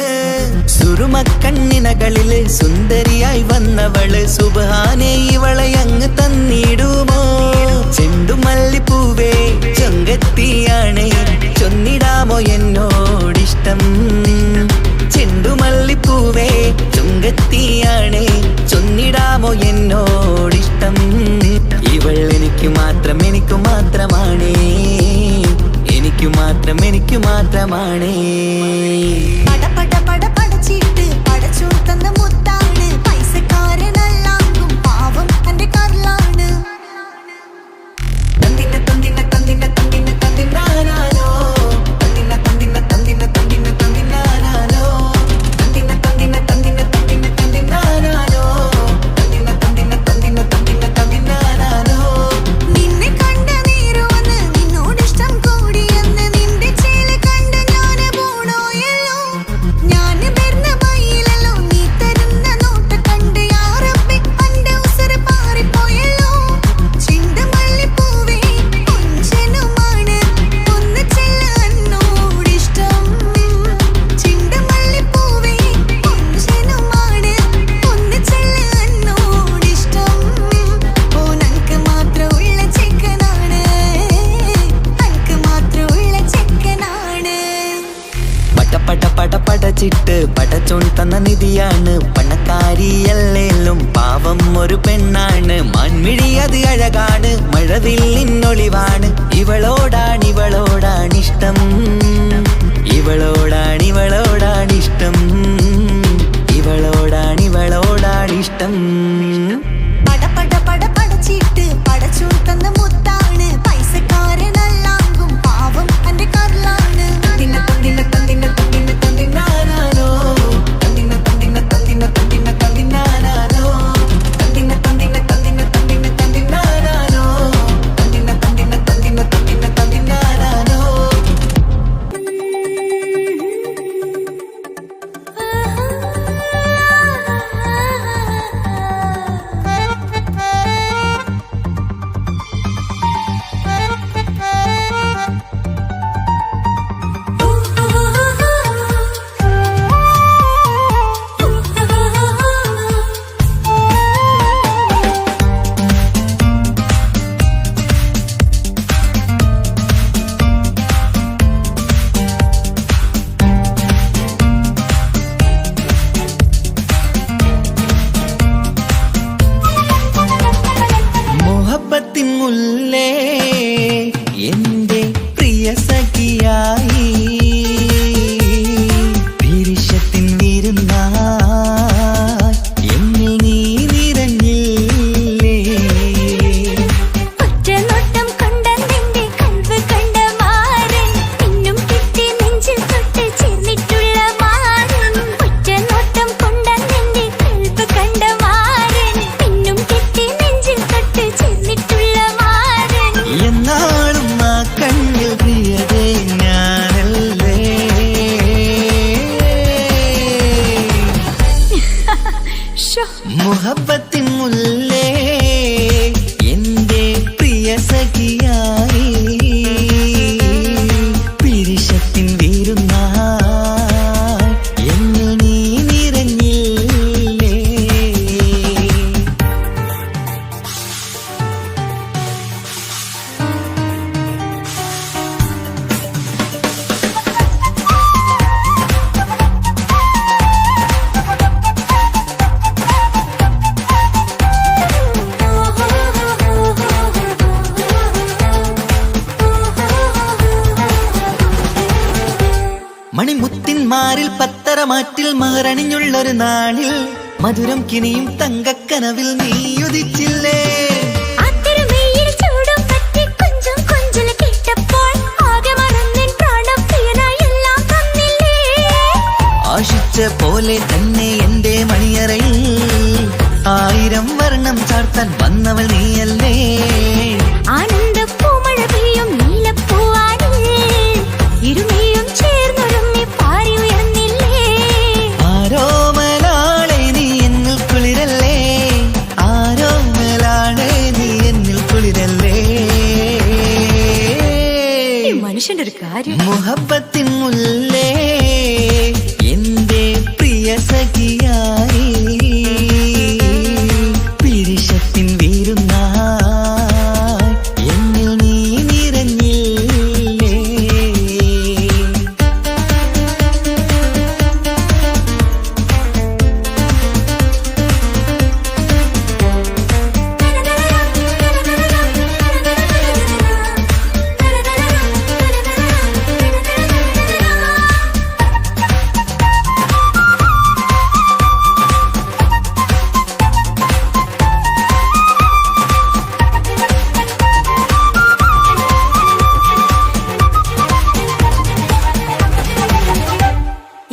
സുറുമക്കണ്ണിനകളില് സുന്ദരിയായി വന്നവള് സുബ്ഹാനേ ഇവളെ അങ്ങ് തന്നിടുമോ ചെണ്ടുമല്ലിപ്പൂവേ ചൊങ്കത്തിയാണ് ചൊന്നിടാമോ എന്നോടിഷ്ടം ചെണ്ടുമല്ലിപ്പൂവേ ചൊങ്കത്തിയാണ് ചൊന്നിടാമോ എന്നോടിഷ്ടം ഇവൾ എനിക്ക് മാത്രം എനിക്ക് മാത്രമാണ് എനിക്ക് മാത്രം എനിക്ക് മാത്രമാണ് പട പട പട പടച്ചിട്ട് പടച്ചോൻ തന്ന മുത്താണ് പൈസക്കാരനല്ലാങ്കും പാവം എന്റെ കരളാണ് തന്തിന തന്തിന തന്തിന തന്തിന തന്തിനാനാലോ തന്തിന തന്തിന തന്തിന തന്തിന തന്തിനാനാലോ തന്തിന തന്തിന തന്തിന തന്തിന തന്തിനാനാലോ തന്തിന തന്തിന തന്തിന തന്തിന തന്തിനാനാലോ നിന്നെ കണ്ട നേരവന്ന് നിന്നോടിഷ്ടം കൂടിയെന്ന് നിന്റെ ചേല കണ്ട ഞാന് പോണോയല്ലോ ഞാന് വരുന്ന വഴിയിലല്ലോ നീ തരുന്ന നോട്ട കണ്ട് യാറപ്പി അന്റെ ഉസറ് പാറിപ്പോയല്ലോ ചെണ്ടുമല്ലിപ്പൂവേ കൊഞ്ചനുമാണ് ഒന്ന് ചെല്ല എന്നോടിഷ്ടം ചെണ്ടുമല്ലിപ്പൂവേ കൊഞ്ചനുമാണ് ഒന്ന് ചെല്ല എന്നോടിഷ്ടം ഓ നനക്ക് മാത്രമുള്ള ചെക്കനാണ് നനക്ക് മാത്രമുള്ള ചെക്കനാണ് പട പട പട പടച്ചിട്ട് പടച്ചോൺ തന്ന നിധിയാണ് പണക്കാരിയല്ലേലും പാവം ഒരു പെണ്ണാണ് മൺമിഴി അത് അഴകാണ് മഴവില്ലിന്നൊളിവാണ് ഇവളോടാണിഷ്ടം ഇവളോടാണിഷ്ടം ഇവളോടാണിഷ്ടം പട പട പട പടച്ചിട്ട് പടച്ചോൻ തന്ന മുത്താണ് പൈസക്കാരനല്ലാങ്കും പാവം എന്റെ കരളാണ് തന്തിന തന്തിന തന്തിന തന്തിന തന്തിനാനാലോ തന്തിന തന്തിന തന്തിന തന്തിന തന്തിനാനാലോ തന്തിന തന്തിന തന്തിന തന്തിന തന്തിനാനാലോ തന്തിന തന്തിന തന്തിന തന്തിന തന്തിനാനാലോ മോഹബത്തിൻ മുല്ലേ എന്റെ പ്രിയ സഖിയായി പിരിശത്തിൻ വിരുന്നായി എന്നിൽ നീ നിറഞ്ഞില്ലേ ഒറ്റനോട്ടം കണ്ട നിന്റെ കൽവ് കണ്ട മാരൻ നിന്നും കിട്ടി നെഞ്ചിൽ തൊട്ട് ചേർന്നിട്ടുള്ള മാരൻ ഒറ്റനോട്ടം കൊണ്ട നിന്റെ കൽവ് കണ്ട മാരൻ നിന്നും കിട്ടി നെഞ്ചിൽ തൊട്ട് ചേർന്നിട്ടുള്ള മാരൻ എന്നാളും ആ കണ്ണിൽ പ്രിയതേ ഞാനല്ലേ മുഹബത്തിൻ മുല്ലേ എന്റെ പ്രിയ സഖിയായി പിരിശത്തിൻ വിരുന്നായി എന്നിൽ നീ നിറഞ്ഞില്ലേ മണിമുത്തിന്മാരിൽ പത്തരമാറ്റിൽ മഹറണിഞ്ഞുള്ളൊരു നാളിൽ മധുരം കിനിയും തങ്കക്കനവിൽ നീയുദിച്ചില്ലേ ആത്തിരമേയിൽ ചൂടും പറ്റി കൊഞ്ചും കൊഞ്ചൽ കേട്ടപ്പോൾ ആകെ മറന്നിൻ പ്രാണപ്രിയനായി എല്ലാം തന്നില്ലേ ആശിച്ച പോലെ തന്നെ എന്റെ മണിയറയിൽ 1000 വർണ്ണം ചാർത്താൻ വന്നവൾ നീയല്ലേ ആനന്ദ പൂമഴ പെയ്യും നീലപ്പൂവാനിൽ ഇരുമയും ചേർന്നൊരുമ്മി പാറി ഉയർന്നില്ലേ ആരോമലാളെ നീ എന്നിൽ കുളിരല്ലേ ആരോമലാളെ നീ എന്നിൽ കുളിരല്ലേ മനുഷ്യന്റെ ഒരു കാര്യം. മുഹബത്തിൻ മുല്ലേ എന്റെ പ്രിയ സഖിയായി പിരിശത്തിൻ വീരുന്നായി എന്നിൽ നീ നിറഞ്ഞില്ലേ.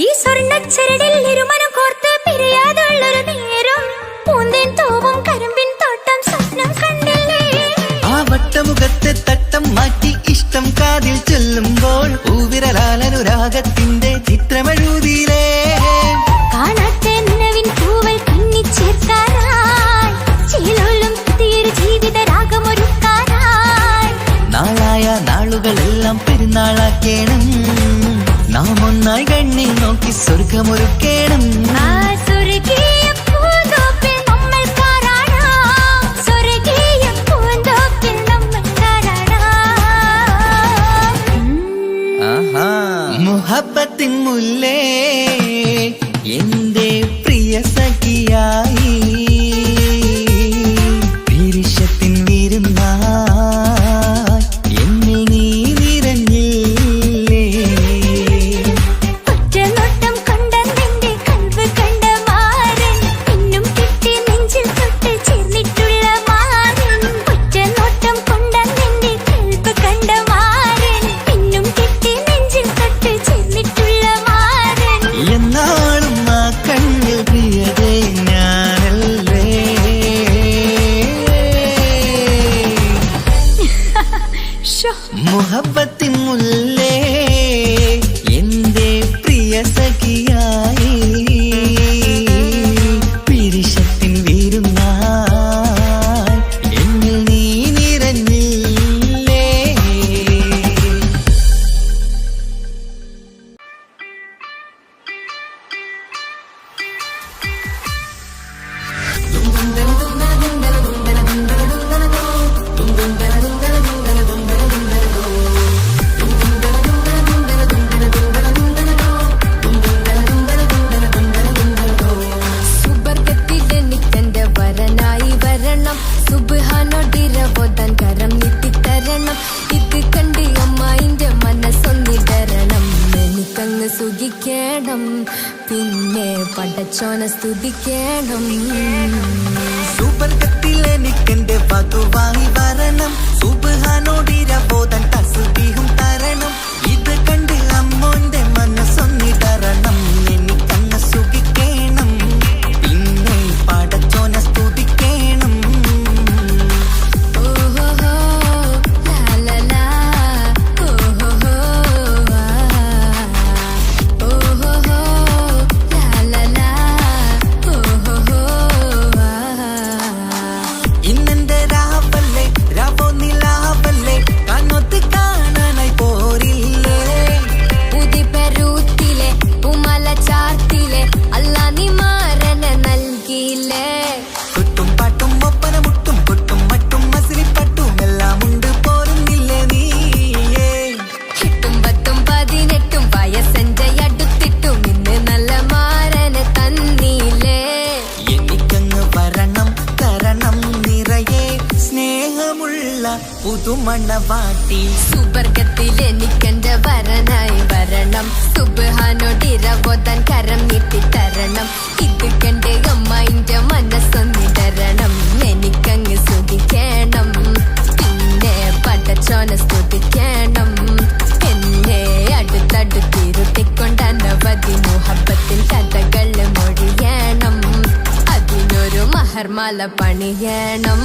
ഈ സ്വർണ്ണച്ചരടിൽ ഇരുമനം കോർത്ത് പിരിയാതുള്ളൊരു നേരം പൂന്തേൻ തൂവും കരിമ്പിൻ തോട്ടം സ്വപ്നം കണ്ടില്ലേ. ആ വട്ടമുഖത്തെ തട്ടം മാറ്റി ഇഷ്ടം കാതിൽ ചൊല്ലുമ്പോൾ പൂവിരലാലനുരാഗത്തിന്റെ ചിത്രമെഴുതിയിലേ. കാണാത്ത നിലവിൻ പൂവൽ കണ്ണിച്ചേർക്കാനായി ചിലോലും പുതിയൊരു ജീവിത രാഗമൊരുക്കാനായി നാളായ നാളുകളെല്ലാം പെരുന്നാളാക്കേണം. നാം ഒന്നായി കണ്ണിൽ നോക്കി സ്വർഗമൊരുക്കേണം. ആ സ്വർഗീയ പൂന്തോപ്പിൽ നമ്മൾ കാണാം, സ്വർഗീയ പൂന്തോപ്പിൽ നമ്മൾ കാണാം. മുഹബത്തിൻ മുല്ലേ എന്റെ പ്രിയ സഖിയായി പിരിശത്തിൻ വീരുന്നായി എന്നിൽ നീ നിറഞ്ഞില്ലേ. ഒറ്റനോട്ടം കൊണ്ട നിന്റെ കൽവ് കണ്ട മാരൻ പിന്നും കിട്ടി നെഞ്ചിൽ തൊട്ട് ചേർന്നിട്ടുള്ള മാരൻ. ഒറ്റനോട്ടം കൊണ്ട നിന്റെ കൽവ് കണ്ട മാരൻ പിന്നും കിട്ടി നെഞ്ചിൽ തൊട്ട് ചേർന്നിട്ടുള്ള മാരൻ. എന്നാളും ആ കണ്ണിൽ പ്രിയതേ ഞാനല്ലേ. മുഹബത്തിൻ മുല്ലേ എന്റെ പ്രിയ സഖിയായി പിരിശത്തിൻ വീരുന്നായി എന്നിൽ നീ നിറഞ്ഞില്ലേ. സുബർഗത്തിലെനിക്കെന്റെ വരനായി വരണം, സുബ്ഹാനോടിരവോദൻ കരം നീട്ടിത്തരണം. ഇത് കണ്ട് അമ്മായിന്റെ മനസ്സൊന്നിടരണം. എനിക്കങ്ങ് സുഖിക്കണം, പിന്നെ പടച്ചോനെ സ്തുതിക്കണം. സുബർഗത്തിലെനിക്കെന്റെ വധുവായി വരണം, സുബ്ഹാനോടിരവോദൻ തസ്ബീഹും തരണം. ഇത് കണ്ട് അമ്മോന്റെ മനസ്സൊന്നിടരണം. എനിക്കങ്ങ് സുഖിക്കണം, പിന്നെ പടച്ചോനെ സ്തുതിക്കണം. ഓഹോഹോ ലാലലാ, ഓഹോഹോ ആ. ഓഹോഹോ ലാലലാ, ഓഹോഹോ ആ. ഇന്നെന്റെ രാവല്ലേ രാവോ നിലാവല്ലേ കണ്ണൊത്ത് കാണാനായി പോരില്ലേ. ഉദിപെരൂത്തിലെ ഉമല ചാർത്തിലെ അല്ലാ നീ മാരനെ നൽകിയില്ലേ. കുട്ടും പാട്ടും ഒപ്പന മുട്ടും പൊട്ടും മട്ടും മസിലിപ്പട്ടും എല്ലാം ഉണ്ട് പോരുന്നില്ലേ നീയേ. 8 10 18 വയസ്സെന്റെ അടുത്തിട്ടും ഇന്ന് നല്ല മാരനെ തന്നില്ലേ. എനിക്കങ്ങ് വരണം തരണം നിറയെ സ്നേഹമുള്ള പുതുമണവാട്ടി. സുബർഗത്തിലെനിക്കെന്റെ വരനായി വരണം, സുബ്ഹാനോടിരവോദൻ കരം നീട്ടിത്തരണം. ഇത് കണ്ട് അമ്മായിന്റെ മനസ്സൊന്നിടരണം. എനിക്കങ്ങ് സുഖിക്കണം, പിന്നെ പടച്ചോനെ സ്തുതിക്കണം. എന്നെ അടുത്തടുത്തിരുത്തിക്കൊണ്ട് അനവധി മുഹബത്തിൻ കഥകൾ മൊഴിയണം. അതിനൊരു മഹർമാല പണിയണം.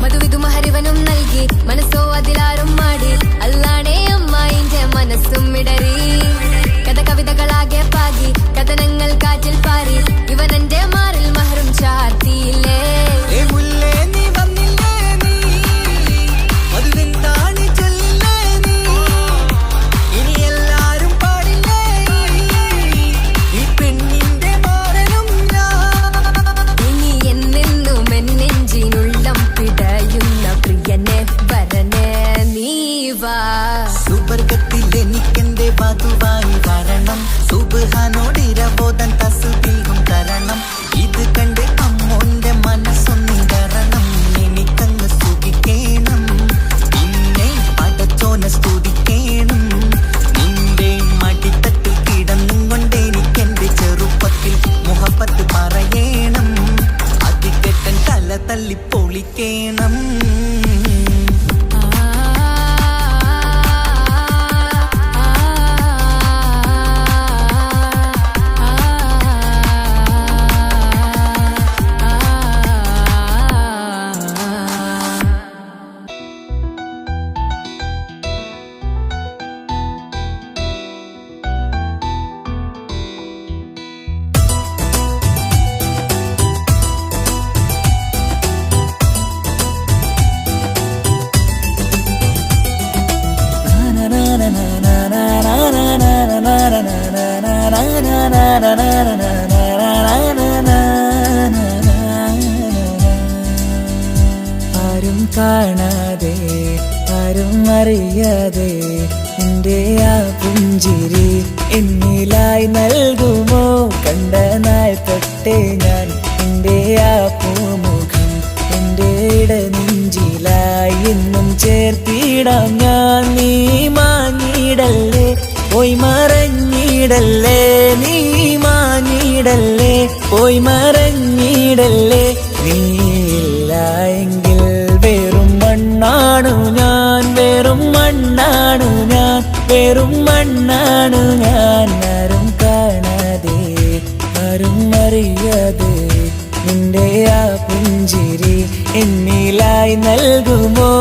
മധുവിധു മഹരിവനും നൽകി മനസ്സോ അതിലാരും മാടി അല്ലാണേ അമ്മായിന്റെ സാധുവായി വരണം സുബ്ഹാനോടിരബോധൻ തസ്ബീഹും തരണം ഇത് കണ്ട് അമ്മോന്റെ മനസ്സൊന്നിടരണം എനിക്കങ്ങ് സുഖിക്കേണം പിന്നെ പടച്ചോനെ സ്തുതിക്കേണം നിന്റെ മടിത്തട്ടിൽ കിടന്നും കൊണ്ട് എനിക്കെന്റെ ചെറുപ്പത്തിൽ മുഹബത്ത് പറയണം അതികെട്ടൻ തല തല്ലി പൊളിക്കേണം ആരും കാണാതെ ആരും അറിയാതെ എൻ്റെ ആ പുഞ്ചിരി എന്നിലായി നൽകുമോ കണ്ട നാൾ തൊട്ടേ ഞാൻ എൻ്റെ ആ പൂമുഖം എൻ്റെ ഇടനെഞ്ചിലായി എന്നും ചേർത്തിടാം ഞാൻ നീ മാഞ്ഞിടല്ലേ പോയി മറഞ്ഞിടല്ലേ നീ മാഞ്ഞിടല്ലേ പോയി മറഞ്ഞിടല്ലേ നീ ഇല്ല എങ്കിൽ വെറും മണ്ണാണു ഞാൻ വെറും മണ്ണാണു ഞാൻ വെറും മണ്ണാണു ഞാൻ ആരും കാണാതെ ആരും അറിയാതെ നിന്റെ ആ പുഞ്ചിരി എന്നിലായി നൽകുമോ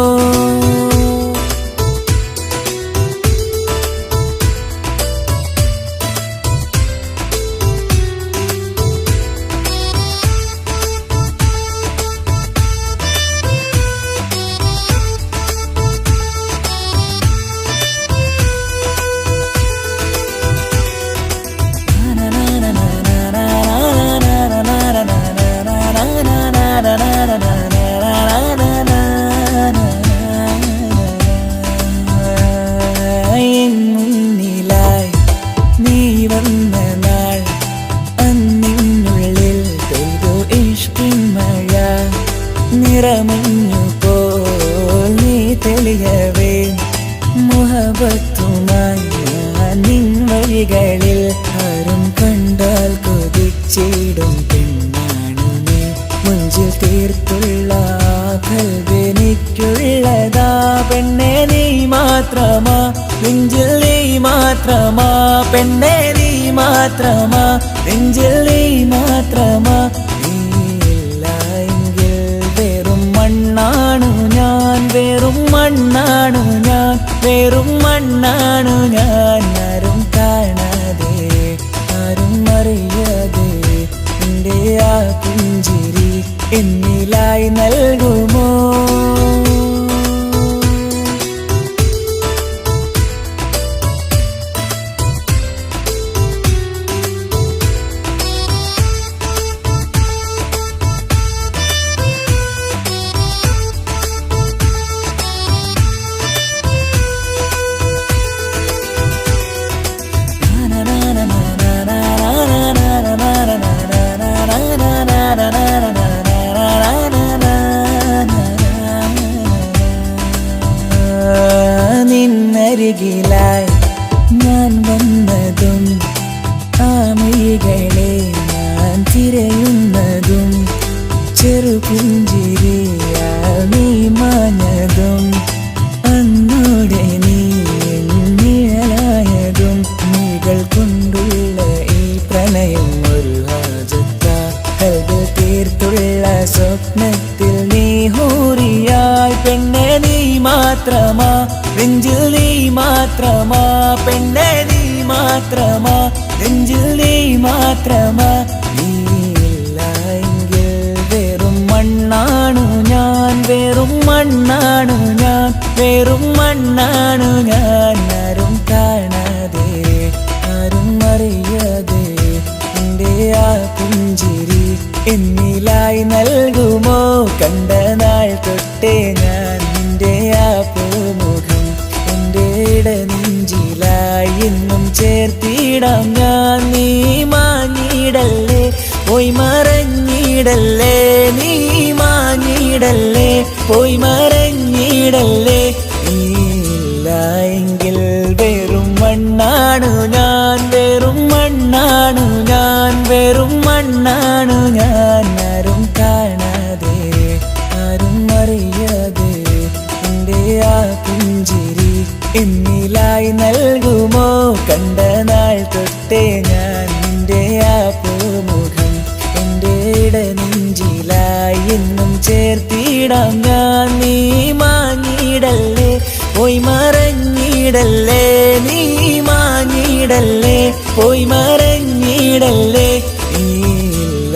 മുന്നിലായി നീ വന്ന നാൾ അന്നിനുള്ളിൽ പെയ്തു ഇഷ്കിൻ മഴ നിറമഞ്ഞു പോൽ നീ തെളിയവേ മുഹബത്തുമായി ഞാൻ നിൻ വഴികളിൽ ആരും കണ്ടാൽ കൊതിച്ചിടും പെണ്ണാണു നീ മുഞ്ചിൽ തീർത്തുള്ള കൽവെനിക്കുള്ളതാ പെണ്ണെ നീ മാത്രമാ നെഞ്ചിൽ നീ മാത്രമാ പെണ്ണെ നീ മാത്രമാ നെഞ്ചിൽ നീ മാത്രമാ നീയില്ല എങ്കിൽ വെറും മണ്ണാണു ഞാൻ വെറും മണ്ണാണു ഞാൻ വെറും മണ്ണാണു ഞാൻ ആരും കാണാതെ ആരും അറിയാതെ എൻ്റെ ആ പുഞ്ചിരി എന്നിലായി നൽകുമോ നിന്നരികിലായി ഞാൻ വന്നതും ആ മിഴികളെ ഞാൻ തിരയുന്നതും ചെറുപുഞ്ചിരിയാൽ നീ മാഞ്ഞതും അന്നോടെ നീ നിഴലായതും നീകൾ കൊണ്ടുള്ള ഈ പ്രണയം ഒരു ഹാജത്ത കൽബ് തീർത്തുള്ള സ്വപ്നത്തിൽ നീ ഹൂറിയായി പെണ്ണെ നീ മാത്രമാ നെഞ്ചിൽ നീ മാത്രമാ പെണ്ണെ നീ മാത്രമാ നെഞ്ചിൽ നീ മാത്രമാ നീയില്ല എങ്കിൽ വെറും മണ്ണാണു ഞാൻ വെറും മണ്ണാണു ഞാൻ വെറും മണ്ണാണു ഞാൻ ആരും കാണാതെ ആരും അറിയാതെ എൻ്റെ ആ പുഞ്ചിരി എന്നിലായി നൽകുമോ കണ്ട നാൾ തൊട്ടേ ഞാൻ നിന്റെ ആ പൂമുഖം എൻ്റെ ഇടനെഞ്ചിലായി എന്നും ചേർത്തിടാം ഞാൻ. നീ മാഞ്ഞിടല്ലേ, പോയി മറഞ്ഞിടല്ലേ, നീ മാഞ്ഞിടല്ലേ, പോയി മറഞ്ഞിടല്ലേ. ഇല്ല എങ്കിൽ വെറും മണ്ണാണു ഞാൻ, വെറും മണ്ണാണു ഞാൻ, വെറും മണ്ണാണു ഞാൻ. ആരും കാണാതെ, ആരും അറിയാതെ എൻ്റെ ആ പുഞ്ചിരി എന്നിലായി നൽകുമോ? കണ്ട നാൾ തൊട്ടേ ഞാൻ നിന്റെ ആ പൂമുഖം എൻ്റെ ഇടനെഞ്ചിലായി എന്നും ചേർത്തിടാം ഞാൻ. നീ മാഞ്ഞിടല്ലേ, പോയി മറഞ്ഞിടല്ലേ, നീ മാഞ്ഞിടല്ലേ, പോയി മറഞ്ഞിടല്ലേ. ഇല്ല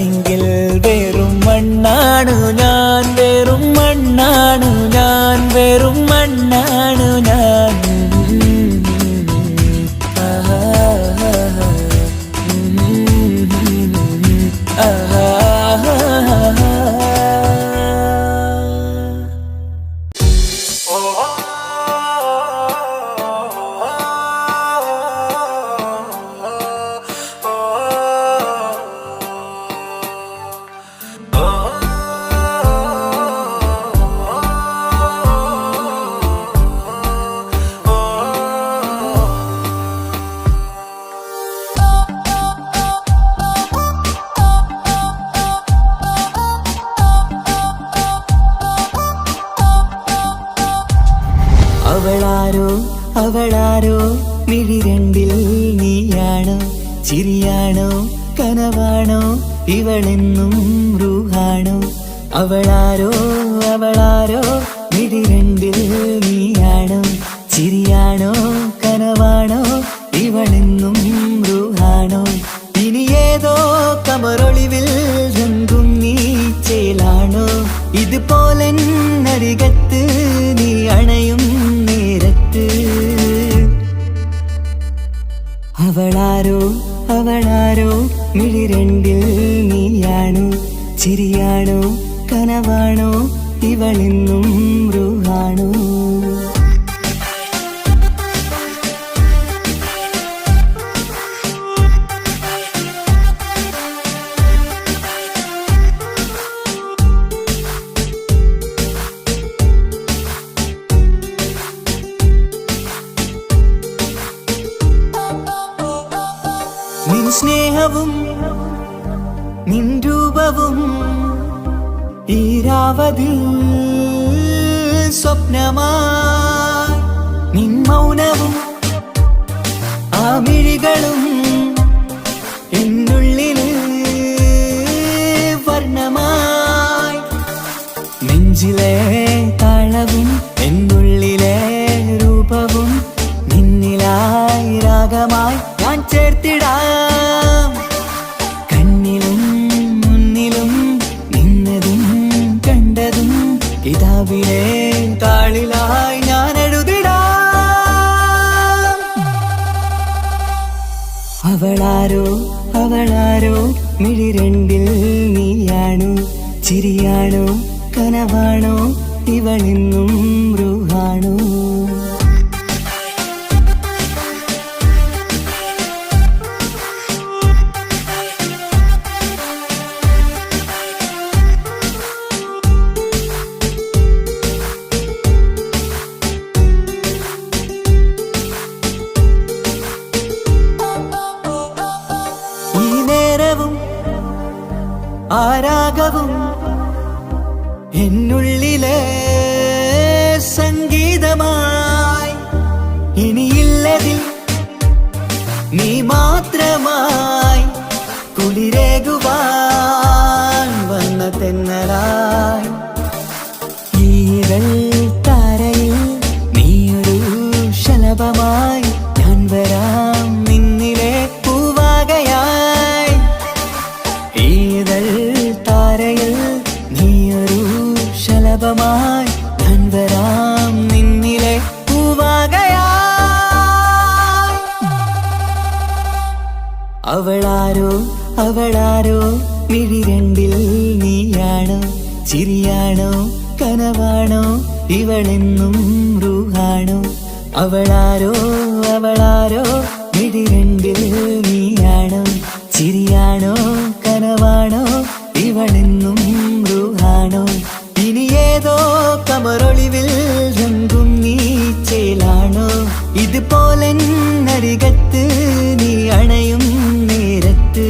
എങ്കിൽ വെറും മണ്ണാണു ഞാൻ, വെറും മണ്ണാണു ഞാൻ, വെറും മണ്ണാണു ഞാൻ. അവളാരോ അവളാരോ മിഴി രണ്ടിൽ നീയാണോ? ചിരിയാണോ കനവാണോ ഇവളെന്നും റൂഹാണോ? അവളാരോ അവളാരോ മിഴി രണ്ടിൽ നീയാണോ? ചിരിയാണോ കനവാണോ ഇവളെന്നും റൂഹാണോ? ഇനി ഏതോ കമറൊളിവിൽ രംഗും നീ ചേലാണോ? ഇതുപോലെ നരികത്ത് നീ അണയും നേരത്ത്. അവളാരോ അവളാരോ മിഴി രണ്ടിൽ നീയാണോ? ചിരിയാണോ കനവാണോ ഇവളെന്നും റൂഹാണോ? നിൻ സ്നേഹവും നിൻ രൂപവും ഈരാവതിൽ സ്വപ്നമായി. നിൻ മൗനവും ആ മിഴികളും എന്നുള്ളിൽ വർണ്ണമായി. നെഞ്ചിലെ താളവും എന്നുള്ളിലെ രൂപവും നിന്നിലായി രാഗമായി ഞാൻ ചേർത്തിടാം. കണ്ണിലും മുന്നിലും നിന്നതും കണ്ടതും കിതാബിലെ താളിലായി ഞാൻ എഴുതിടാം. അവളാരോ അവളാരോ മിഴി രണ്ടിൽ നീയാണോ? ചിരിയാണോ കനവാണോ ഇവളെന്നും റൂഹാണോ? ആരാഗവും എന്നുള്ളിലെ സംഗീതമായി. ഇനിയില്ലതിൽ നീ മാത്രമായി കുളിരേകുവാൻ വന്ന തെന്നലായി. ഈകൾ താരയിൽ നീയൊരു ശലഭമായി ഞാൻ വരാം നിന്നിലെ പൂവാകയായി. ഈതൾ താരയിൽ നീയൊരു ശലഭമായി ഞാൻ വരാം നിന്നിലെ പൂവാകയായി. അവളാരോ അവളാരോ മിഴി രണ്ടിൽ നീയാണോ? ചിരിയാണോ കനവാണോ ഇവളെന്നും റൂഹാണോ? അവളാരോ അവളാരോ മിഴിരണ്ടിൽ നീയാണോ ചിരിയാണോ കനവാണോ ഇവളെന്നും റൂഹാണോ ഇനി ഏതോ കമറൊളിവിൽ രംഗും നീ ചേലാണോ ഇതുപോലെ നരികത്ത് നീ അണയും നേരത്ത്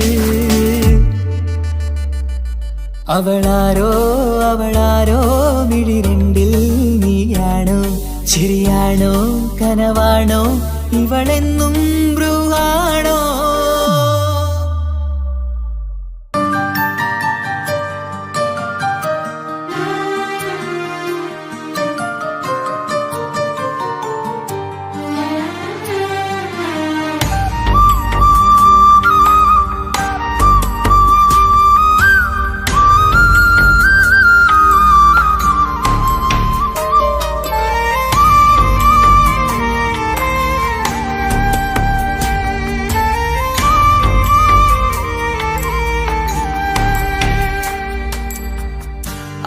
അവളാരോ അവളാരോ മിഴിരണ്ടിൽ നീയാണോ ചിരിയാണോ കനവാണോ ഇവളെന്നും ബ്രൂഹാണോ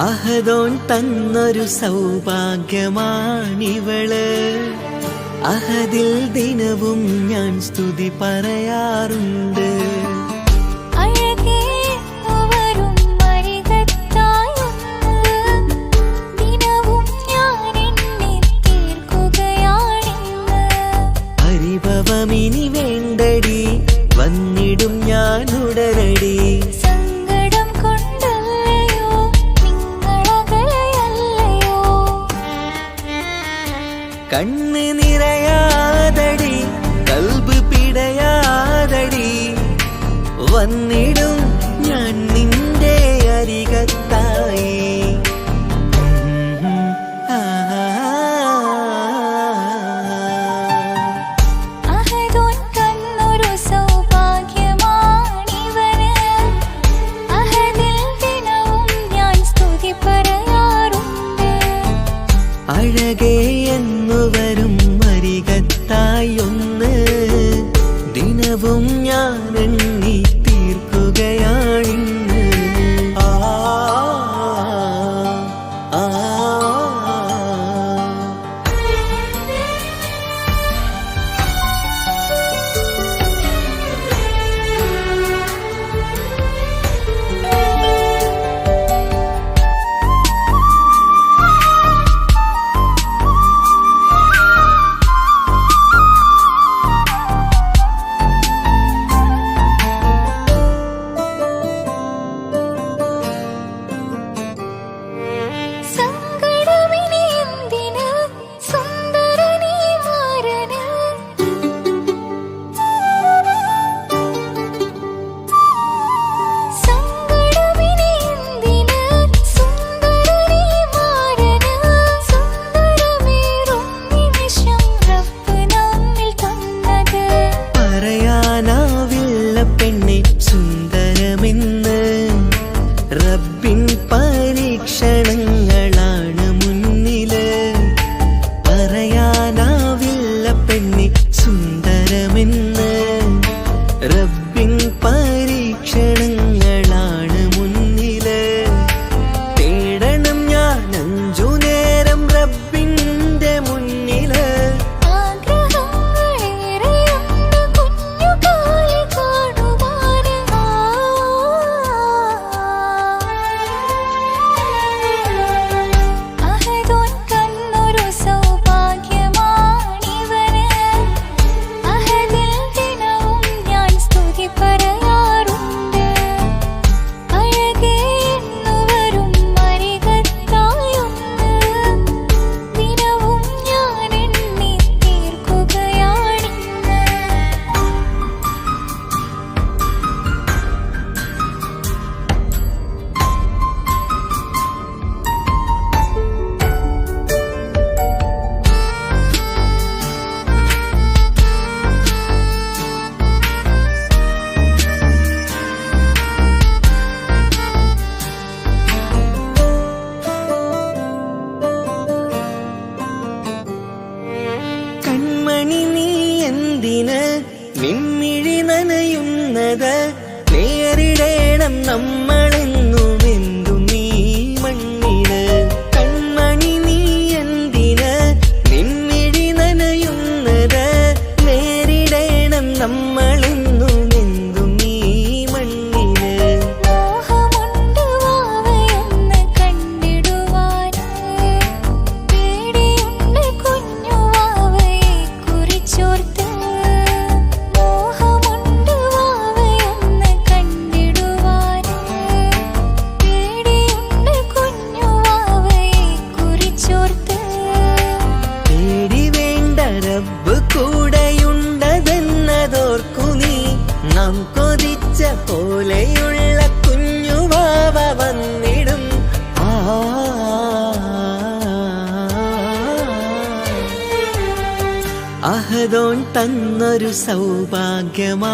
അഹദോൻ തന്നൊരു സൗഭാഗ്യമാണിവള് അഹദിൽ ദിനവും ഞാൻ സ്തുതി പറയാറുണ്ട് പരിഭവമിനി വേണ്ടടി വന്നിടും ഞാൻ ഉടനടി കണ്ണ് നിറയാതടി കൽബ് പിടയാതടി വന്നിടും ഞാൻ നിന്റെ അരികത്തായി അഴകേ എന്നു വരും അരികത്തായി ഒന്ന് ദിനവും ഞാൻ എണ്ണി തീർക്കുകയാണിന്ന് റബ്ബിൻ പരീക്ഷണങ്ങളാണ് മുന്നില് പറയാനാവില്ല പെണ്ണെ സുന്ദരമെന്ന് റബ്ബിൻ പരീക്ഷണങ്ങളാണ് മുന്നില് തേടണം ഞാൻ 5 നേരം റബ്ബിന്റെ മുന്നില് നിൻമിഴി നനയുന്നത് നേരിടേണം നമ്മളെന്നും എന്തും നീ മണ്ണില് കൺമണി നീ എന്തിന് നിൻമിഴി നനയുന്നത് നേരിടേണം അഹദോൻ തന്നൊരു സൗഭാഗ്യമാണിവള്.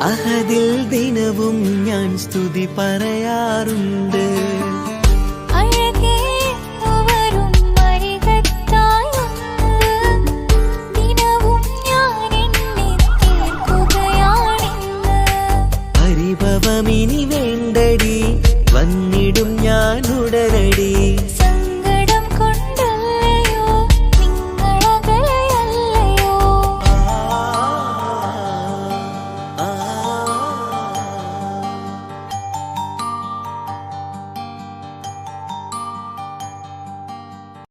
അഹദിൽ ദിനവും ഞാൻ സ്തുതി പറയാറുണ്ട്.